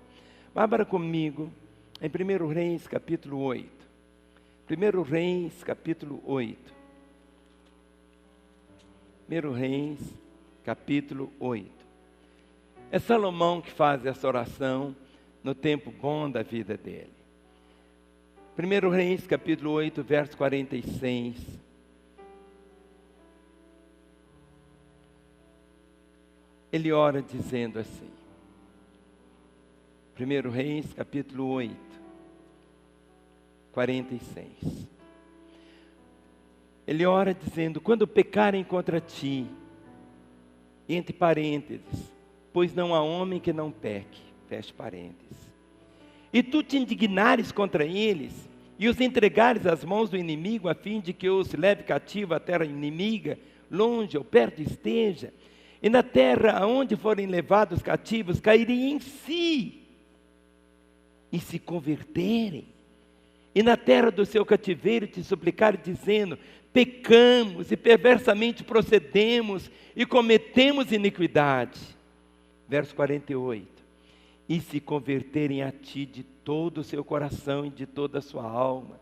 Abra comigo em 1 Reis, capítulo 8. 1 Reis, capítulo 8. 1 Reis, capítulo 8. É Salomão que faz essa oração no tempo bom da vida dele. 1 Reis, capítulo 8, verso 46. Ele ora dizendo assim. 1 Reis, capítulo 8, 46. Ele ora dizendo: quando pecarem contra ti, entre parênteses, pois não há homem que não peque, feche parênteses, e tu te indignares contra eles, e os entregares às mãos do inimigo, a fim de que os leve cativo à terra inimiga, longe ou perto esteja, e na terra aonde forem levados cativos, caírem em si, e se converterem, e na terra do seu cativeiro te suplicarem, dizendo: pecamos e perversamente procedemos, e cometemos iniquidade. Verso 48. E se converterem a ti de todo o seu coração e de toda a sua alma,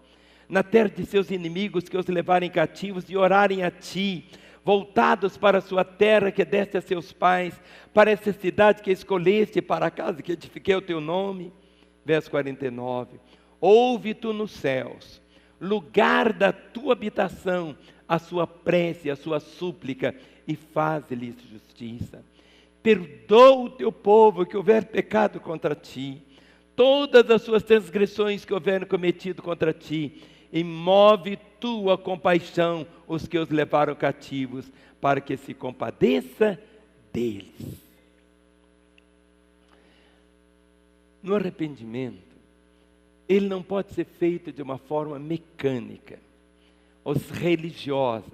na terra de seus inimigos que os levarem cativos, e orarem a ti, voltados para a sua terra que deste a seus pais, para essa cidade que escolheste, para a casa que edifiquei o teu nome. Verso 49. Ouve tu nos céus, lugar da tua habitação, a sua prece, a sua súplica, e faz-lhes justiça. Perdoa o teu povo que houver pecado contra ti, todas as suas transgressões que houverem cometido contra ti, e move tua compaixão os que os levaram cativos, para que se compadeça deles. No arrependimento, ele não pode ser feito de uma forma mecânica ou religiosa,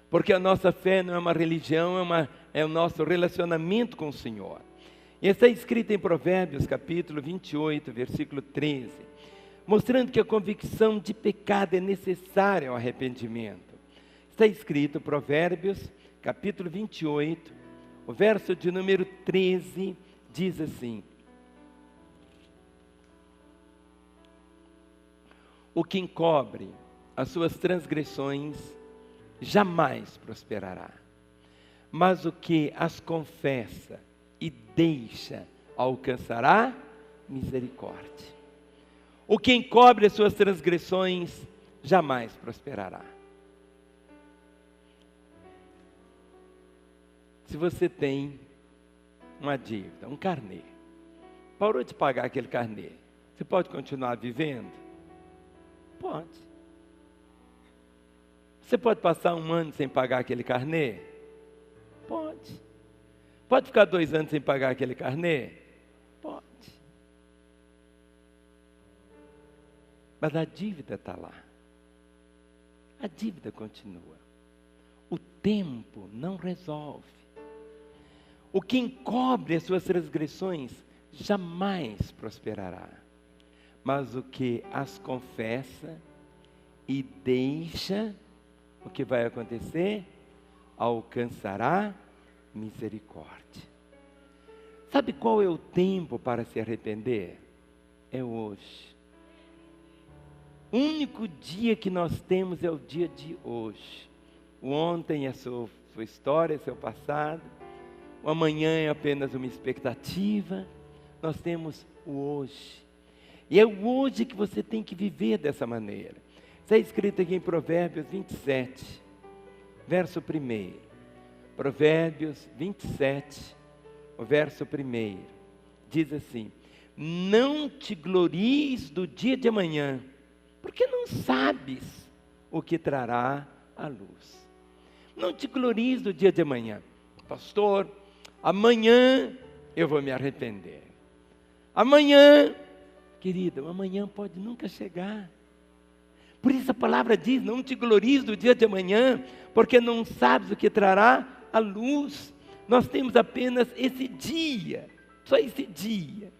porque a nossa fé não é uma religião, é o nosso relacionamento com o Senhor. E está escrito em Provérbios capítulo 28, versículo 13, mostrando que a convicção de pecado é necessária ao arrependimento. Está escrito, Provérbios capítulo 28, o verso de número 13, diz assim: o que encobre as suas transgressões jamais prosperará, mas o que as confessa e deixa alcançará misericórdia. O que encobre as suas transgressões jamais prosperará. Se você tem uma dívida, um carnê, parou de pagar aquele carnê, você pode continuar vivendo? Pode. Você pode passar 1 ano sem pagar aquele carnê? Pode. Pode ficar 2 anos sem pagar aquele carnê? Pode. Mas a dívida está lá. A dívida continua. O tempo não resolve. O que encobre as suas transgressões jamais prosperará, mas o que as confessa e deixa, o que vai acontecer? Alcançará misericórdia. Sabe qual é o tempo para se arrepender? É hoje. O único dia que nós temos é o dia de hoje. O ontem é sua história, seu passado. O amanhã é apenas uma expectativa. Nós temos o hoje. E é o hoje que você tem que viver dessa maneira. Está escrito aqui em Provérbios 27, verso 1. Provérbios 27, o verso 1. Diz assim: não te glories do dia de amanhã, porque não sabes o que trará a luz. Não te glories do dia de amanhã. Pastor, amanhã eu vou me arrepender. Amanhã, querida, o amanhã pode nunca chegar. Por isso a palavra diz: não te glories do dia de amanhã, porque não sabes o que trará a luz. Nós temos apenas esse dia, só esse dia.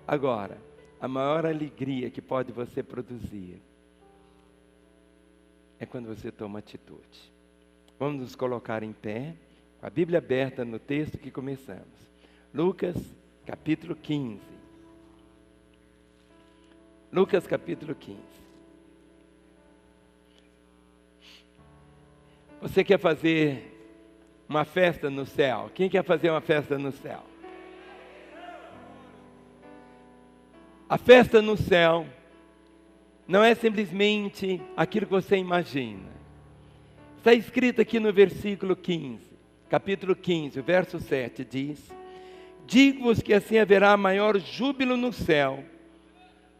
Agora, a maior alegria que pode você produzir é quando você toma atitude. Vamos nos colocar em pé, com a Bíblia aberta no texto que começamos. Lucas capítulo 15. Lucas capítulo 15. Você quer fazer uma festa no céu? Quem quer fazer uma festa no céu? A festa no céu não é simplesmente aquilo que você imagina. Está escrito aqui no versículo 15, capítulo 15, o verso 7 diz: digo-vos que assim haverá maior júbilo no céu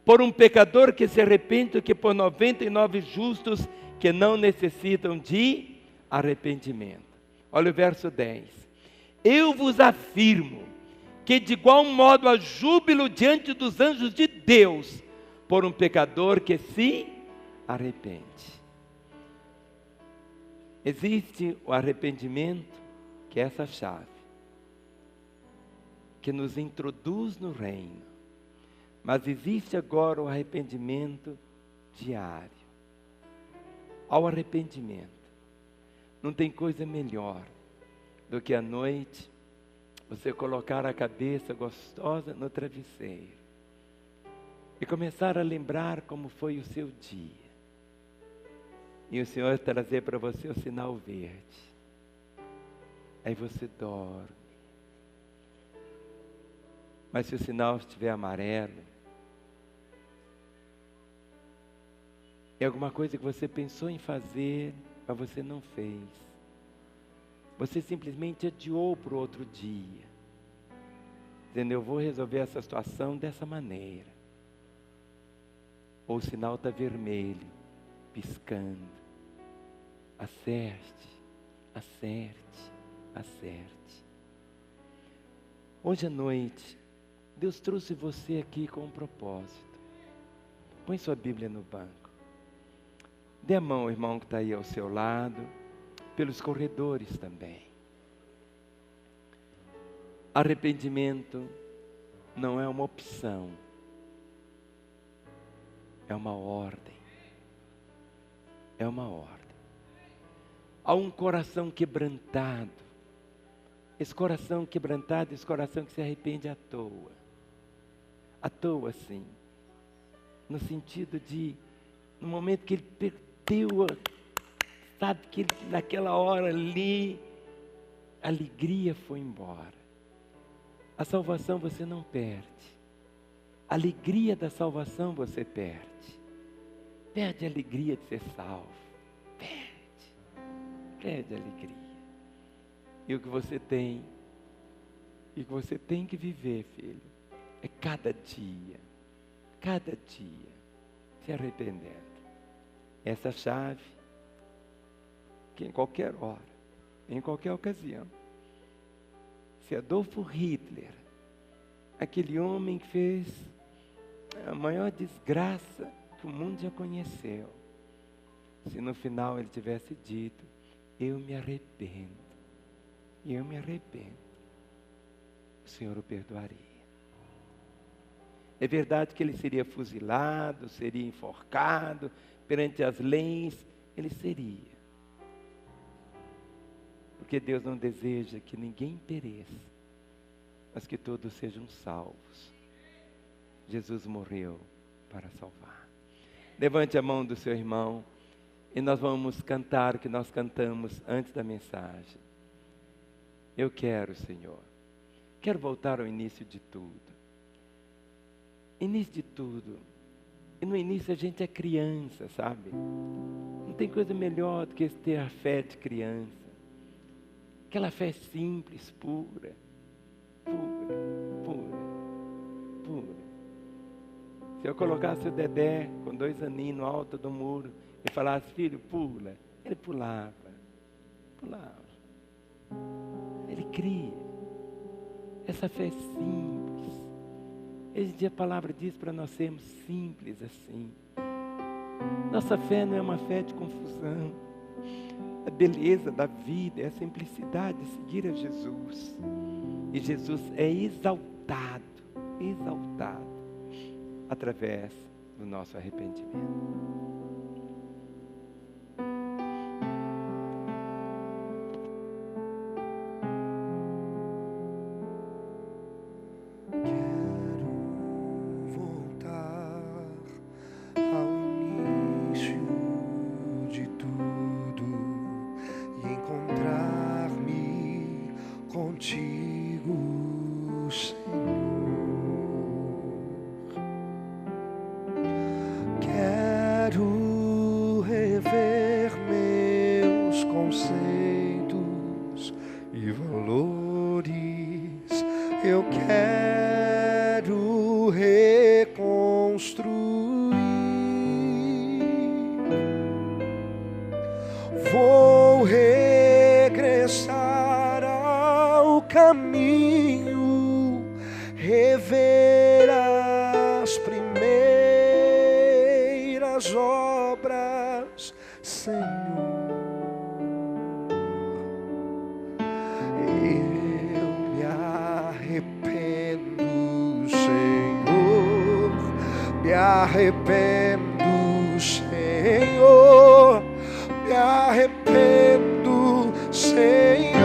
por um pecador que se arrepende do que por 99 justos que não necessitam de arrependimento. Olha o verso 10. Eu vos afirmo que de igual modo há júbilo diante dos anjos de Deus por um pecador que se arrepende. Existe o arrependimento, que é essa chave, que nos introduz no reino. Mas existe agora o arrependimento diário. Ao arrependimento, não tem coisa melhor do que à noite você colocar a cabeça gostosa no travesseiro e começar a lembrar como foi o seu dia. E o Senhor trazer para você o sinal verde. Aí você dorme. Mas se o sinal estiver amarelo, é alguma coisa que você pensou em fazer, mas você não fez. Você simplesmente adiou para o outro dia. Dizendo, eu vou resolver essa situação dessa maneira. Ou o sinal está vermelho, piscando. Acerte, acerte, acerte. Hoje à noite, Deus trouxe você aqui com um propósito. Põe sua Bíblia no banco. Dê a mão ao irmão que está aí ao seu lado, pelos corredores também. Arrependimento não é uma opção, é uma ordem. É uma ordem. Há um coração quebrantado. Esse coração quebrantado, esse coração que se arrepende à toa. À toa, sim. No sentido de, no momento que ele perdeu, sabe que naquela hora ali, a alegria foi embora. A salvação você não perde. A alegria da salvação você perde. Perde a alegria de ser salvo. Perde a alegria. E o que você tem, e o que você tem que viver, filho, é cada dia se arrependendo. Essa chave, que em qualquer hora, em qualquer ocasião, se Adolfo Hitler, aquele homem que fez a maior desgraça que o mundo já conheceu, se no final ele tivesse dito, eu me arrependo, o Senhor o perdoaria. É verdade que ele seria fuzilado, seria enforcado, perante as leis, ele seria. Porque Deus não deseja que ninguém pereça, mas que todos sejam salvos. Jesus morreu para salvar. Levante a mão do seu irmão e nós vamos cantar o que nós cantamos antes da mensagem. Eu quero, Senhor, quero voltar ao início de tudo. Início de tudo. E no início a gente é criança, sabe? Não tem coisa melhor do que ter a fé de criança. Aquela fé simples, pura. Se eu colocasse o Dedé com 2 aninhos no alto do muro e falasse, filho, pula, ele pulava. Ele cria. Essa fé é simples. Esse dia a palavra diz para nós sermos simples assim. Nossa fé não é uma fé de confusão. A beleza da vida é a simplicidade de seguir a Jesus. E Jesus é exaltado através do nosso arrependimento. Eu quero reconstruir arrependo, Senhor, me arrependo, Senhor.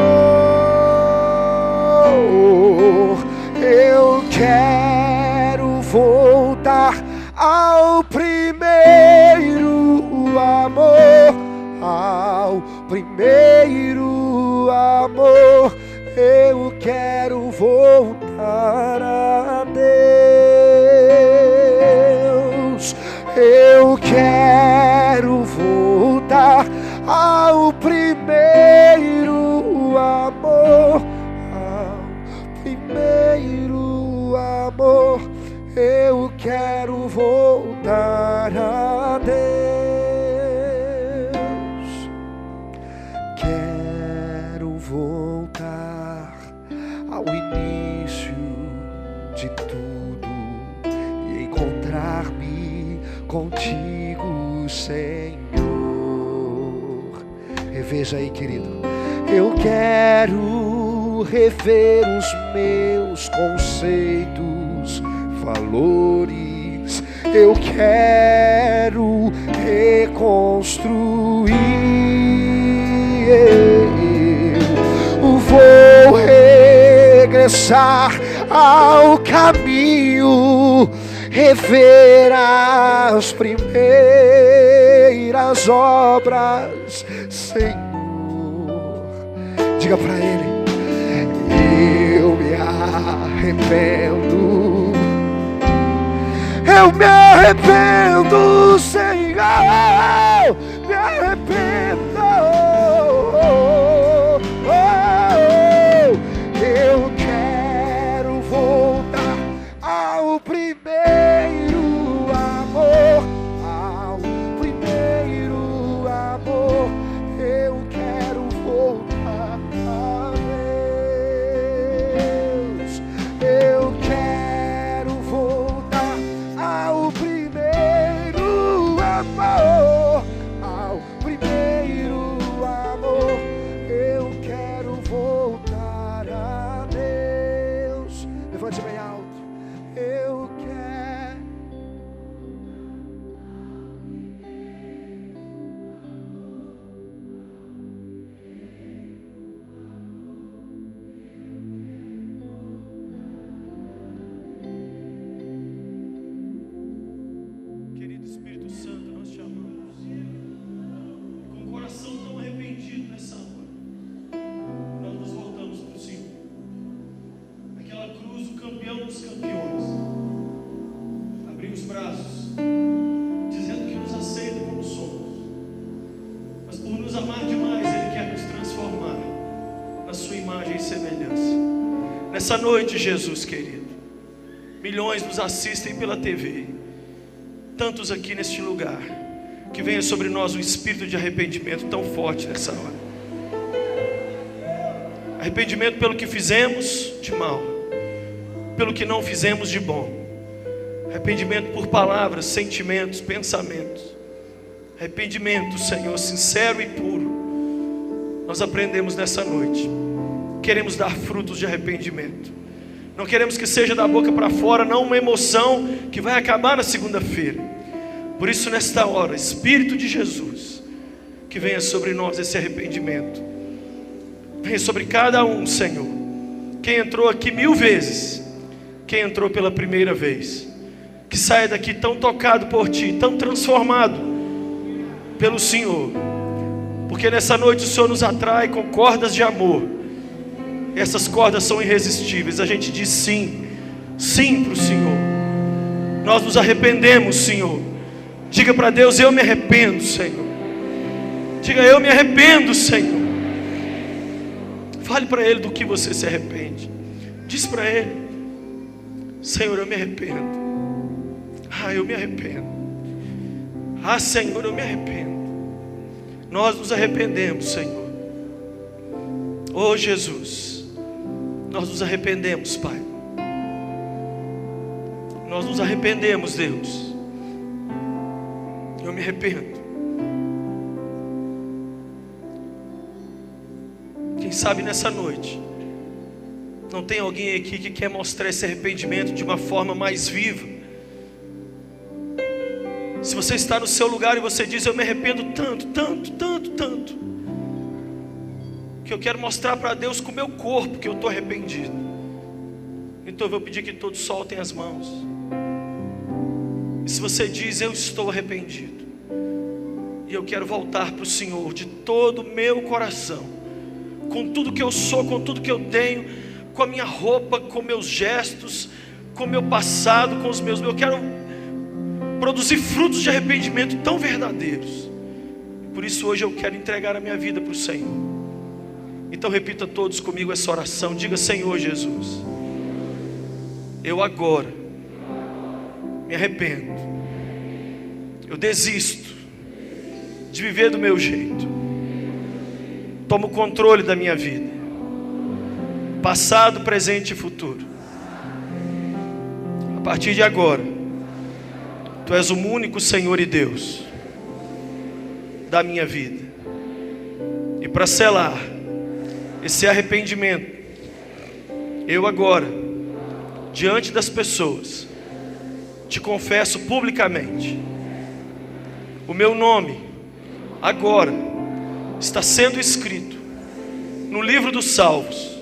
Eu quero voltar ao primeiro amor, ao primeiro amor. Eu quero voltar a Deus. Eu quero voltar ao primeiro amor, ao primeiro amor. Eu quero voltar a Deus. Quero voltar ao início de tudo e encontrar-me contigo, Senhor. Reveja aí, querido. Eu quero rever os meus conceitos, valores. Eu quero reconstruir. Vou regressar ao caminho, rever as primeiras obras, Senhor. Diga para Ele: eu me arrependo, eu me arrependo, Senhor, me arrependo. Eu quero voltar ao primeiro amor, ao primeiro amor. Eu quero voltar a Deus. Eu quero voltar ao primeiro amor, ao primeiro amor. Eu quero voltar a Deus. Levante bem alto. Eu quero. Querido Espírito Santo, nós te amamos. Com o coração tão arrependido nessa hora, nós nos voltamos para o Senhor. Aquela cruz, o campeão dos campeões, abriu os braços, dizendo que nos aceita como somos, mas por nos amar demais, Ele quer nos transformar na sua imagem e semelhança. Nessa noite, Jesus querido, milhões nos assistem pela TV, tantos aqui neste lugar, que venha sobre nós um espírito de arrependimento tão forte nessa hora. Arrependimento pelo que fizemos de mal, pelo que não fizemos de bom. Arrependimento por palavras, sentimentos, pensamentos. Arrependimento, Senhor, sincero e puro. Nós aprendemos nessa noite. Queremos dar frutos de arrependimento. Não queremos que seja da boca para fora, não uma emoção que vai acabar na segunda-feira. Por isso, nesta hora, Espírito de Jesus, que venha sobre nós esse arrependimento. Venha sobre cada um, Senhor. Quem entrou aqui 1000 vezes, quem entrou pela primeira vez, que saia daqui tão tocado por Ti, tão transformado pelo Senhor. Porque nessa noite o Senhor nos atrai com cordas de amor. Essas cordas são irresistíveis. A gente diz sim, sim para o Senhor. Nós nos arrependemos, Senhor. Diga para Deus: eu me arrependo, Senhor. Diga: eu me arrependo, Senhor. Fale para Ele do que você se arrepende. Diz para Ele: Senhor, eu me arrependo. Ah, eu me arrependo. Ah, Senhor, eu me arrependo. Nós nos arrependemos, Senhor. Oh, Jesus, nós nos arrependemos, Pai. Nós nos arrependemos, Deus. Eu me arrependo. Quem sabe nessa noite não tem alguém aqui que quer mostrar esse arrependimento de uma forma mais viva, Se você está no seu lugar e você diz: eu me arrependo tanto, que eu quero mostrar para Deus com o meu corpo que eu estou arrependido. Então eu vou pedir que todos soltem as mãos. E se você diz: eu estou arrependido, e eu quero voltar para o Senhor de todo o meu coração, com tudo que eu sou, com tudo que eu tenho, com a minha roupa, com meus gestos, com o meu passado, com os meus... Eu quero produzir frutos de arrependimento tão verdadeiros. Por isso hoje eu quero entregar a minha vida para o Senhor. Então repita todos comigo essa oração. Diga: Senhor Jesus, eu agora me arrependo. Eu desisto de viver do meu jeito. Tomo o controle da minha vida, passado, presente e futuro. A partir de agora, Tu és o único Senhor e Deus da minha vida. E para selar esse arrependimento, eu agora, diante das pessoas, Te confesso publicamente: o meu nome agora está sendo escrito no livro dos salvos,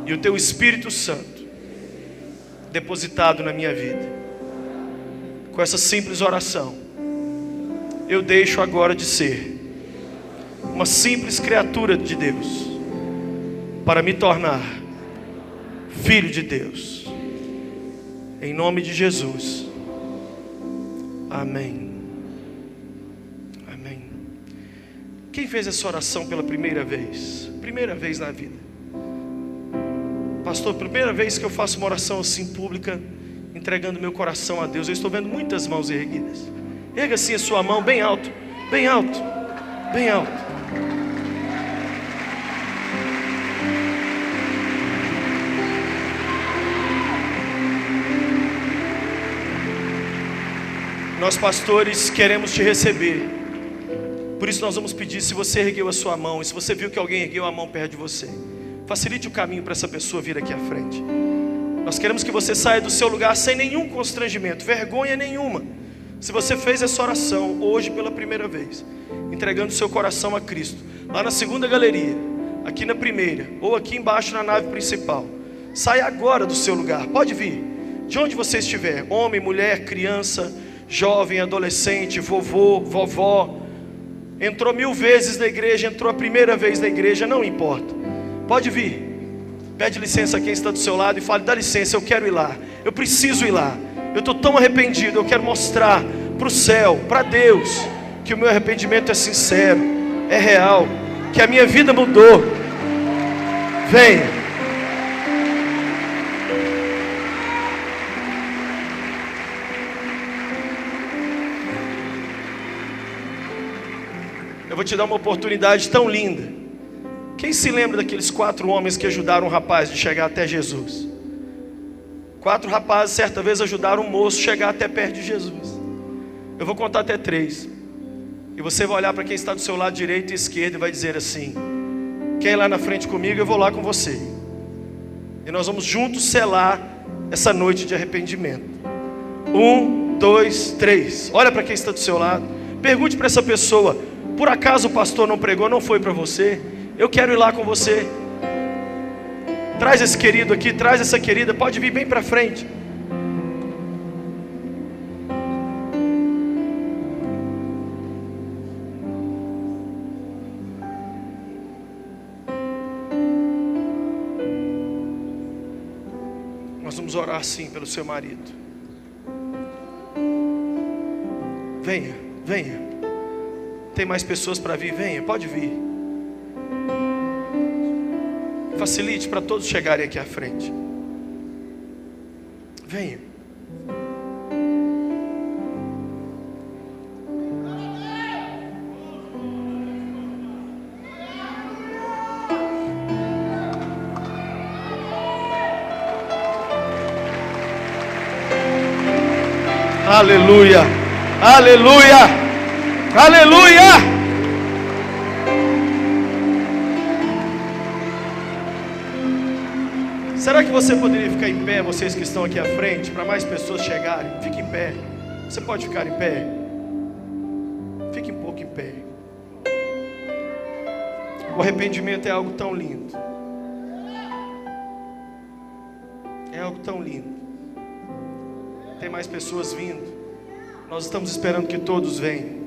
e o Teu Espírito Santo depositado na minha vida. Com essa simples oração, eu deixo agora de ser uma simples criatura de Deus para me tornar filho de Deus. Em nome de Jesus. Amém. Amém. Quem fez essa oração pela primeira vez? Primeira vez na vida. Pastor, primeira vez que eu faço uma oração assim pública, entregando meu coração a Deus. Eu estou vendo muitas mãos erguidas. Erga assim a sua mão bem alto, bem alto, bem alto. Nós pastores queremos te receber. Por isso nós vamos pedir, se você ergueu a sua mão, e se você viu que alguém ergueu a mão perto de você, facilite o caminho para essa pessoa vir aqui à frente. Nós queremos que você saia do seu lugar sem nenhum constrangimento, vergonha nenhuma. Se você fez essa oração hoje pela primeira vez, entregando seu coração a Cristo, lá na segunda galeria, aqui na primeira, ou aqui embaixo na nave principal, saia agora do seu lugar. Pode vir, de onde você estiver, homem, mulher, criança, jovem, adolescente, vovô, vovó, entrou 1000 vezes na igreja, entrou a primeira vez na igreja, não importa. Pode vir. Pede licença a quem está do seu lado e fale: dá licença, eu quero ir lá, eu preciso ir lá, eu estou tão arrependido, eu quero mostrar para o céu, para Deus, que o meu arrependimento é sincero, é real, que a minha vida mudou. Venha. Eu vou te dar uma oportunidade tão linda. Quem se lembra daqueles 4 homens que ajudaram um rapaz de chegar até Jesus? 4 rapazes certa vez ajudaram um moço a chegar até perto de Jesus. Eu vou contar até 3. E você vai olhar para quem está do seu lado direito e esquerdo e vai dizer assim: quem é lá na frente comigo, eu vou lá com você. E nós vamos juntos selar essa noite de arrependimento. 1, 2, 3. Olha para quem está do seu lado. Pergunte para essa pessoa: por acaso o pastor não pregou, não foi para você? Eu quero ir lá com você. Traz esse querido aqui, traz essa querida, pode vir bem para frente. Nós vamos orar sim pelo seu marido. Venha, venha. Tem mais pessoas para vir? Venha, pode vir. Facilite para todos chegarem aqui à frente. Venha. Aleluia, aleluia, aleluia. Será que você poderia ficar em pé, vocês que estão aqui à frente, para mais pessoas chegarem? Fique em pé. Você pode ficar em pé. O arrependimento é algo tão lindo. É algo tão lindo. Tem mais pessoas vindo. Nós estamos esperando que todos venham.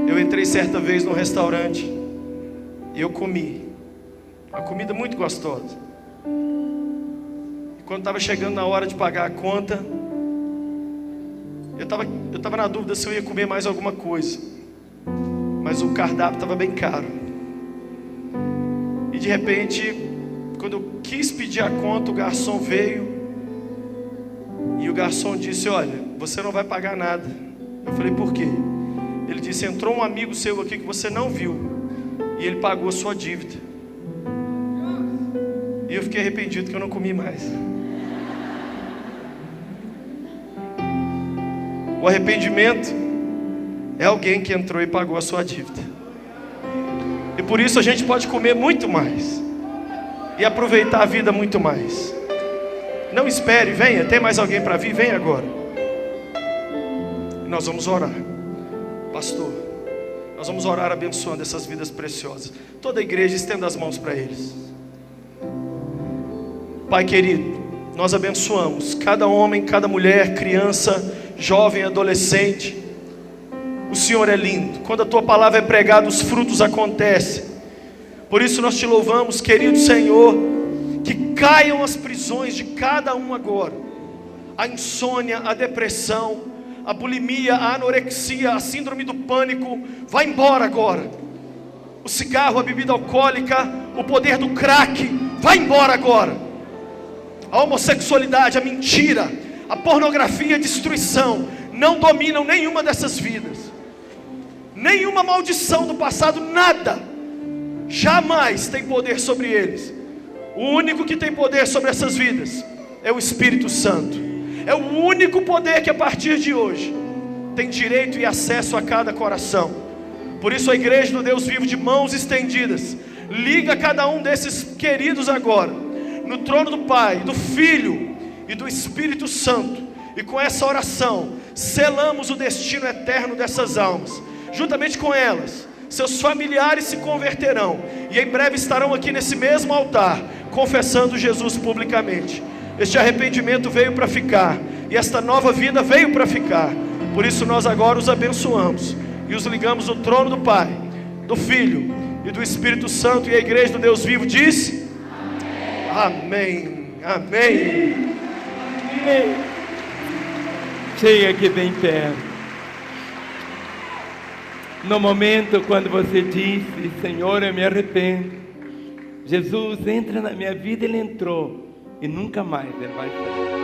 Eu entrei certa vez num restaurante e eu comi uma comida muito gostosa. E quando estava chegando na hora de pagar a conta, eu estava na dúvida se eu ia comer mais alguma coisa, mas o cardápio estava bem caro. E de repente, quando eu quis pedir a conta, o garçom veio e o garçom disse: olha, você não vai pagar nada. Eu falei: por quê? Ele disse: entrou um amigo seu aqui que você não viu e ele pagou a sua dívida. E eu fiquei arrependido que eu não comi mais. O arrependimento é alguém que entrou e pagou a sua dívida. E por isso a gente pode comer muito mais e aproveitar a vida muito mais. Não espere, venha. Tem mais alguém para vir? Vem agora. E nós vamos orar. Pastor, nós vamos orar abençoando essas vidas preciosas. Toda a igreja estenda as mãos para eles. Pai querido, nós abençoamos cada homem, cada mulher, criança, jovem, adolescente. O Senhor é lindo. Quando a tua palavra é pregada, os frutos acontecem. Por isso nós te louvamos, querido Senhor, que caiam as prisões de cada um agora. A insônia, a depressão, a bulimia, a anorexia, a síndrome do pânico, vai embora agora. O cigarro, a bebida alcoólica, o poder do crack, vai embora agora. A homossexualidade, a mentira, a pornografia, a destruição, não dominam nenhuma dessas vidas. Nenhuma maldição do passado, nada, jamais tem poder sobre eles. O único que tem poder sobre essas vidas é o Espírito Santo. É o único poder que a partir de hoje tem direito e acesso a cada coração. Por isso a igreja do Deus vivo, de mãos estendidas, liga cada um desses queridos agora no trono do Pai, do Filho e do Espírito Santo. E com essa oração selamos o destino eterno dessas almas. Juntamente com elas, seus familiares se converterão e em breve estarão aqui nesse mesmo altar, confessando Jesus publicamente. Este arrependimento veio para ficar, e esta nova vida veio para ficar. Por isso nós agora os abençoamos e os ligamos no trono do Pai, do Filho e do Espírito Santo. E a igreja do Deus vivo diz: amém, amém, amém. Chega aqui bem perto. No momento quando você disse: Senhor, eu me arrependo, Jesus entra na minha vida. Ele entrou e nunca mais ele vai sair.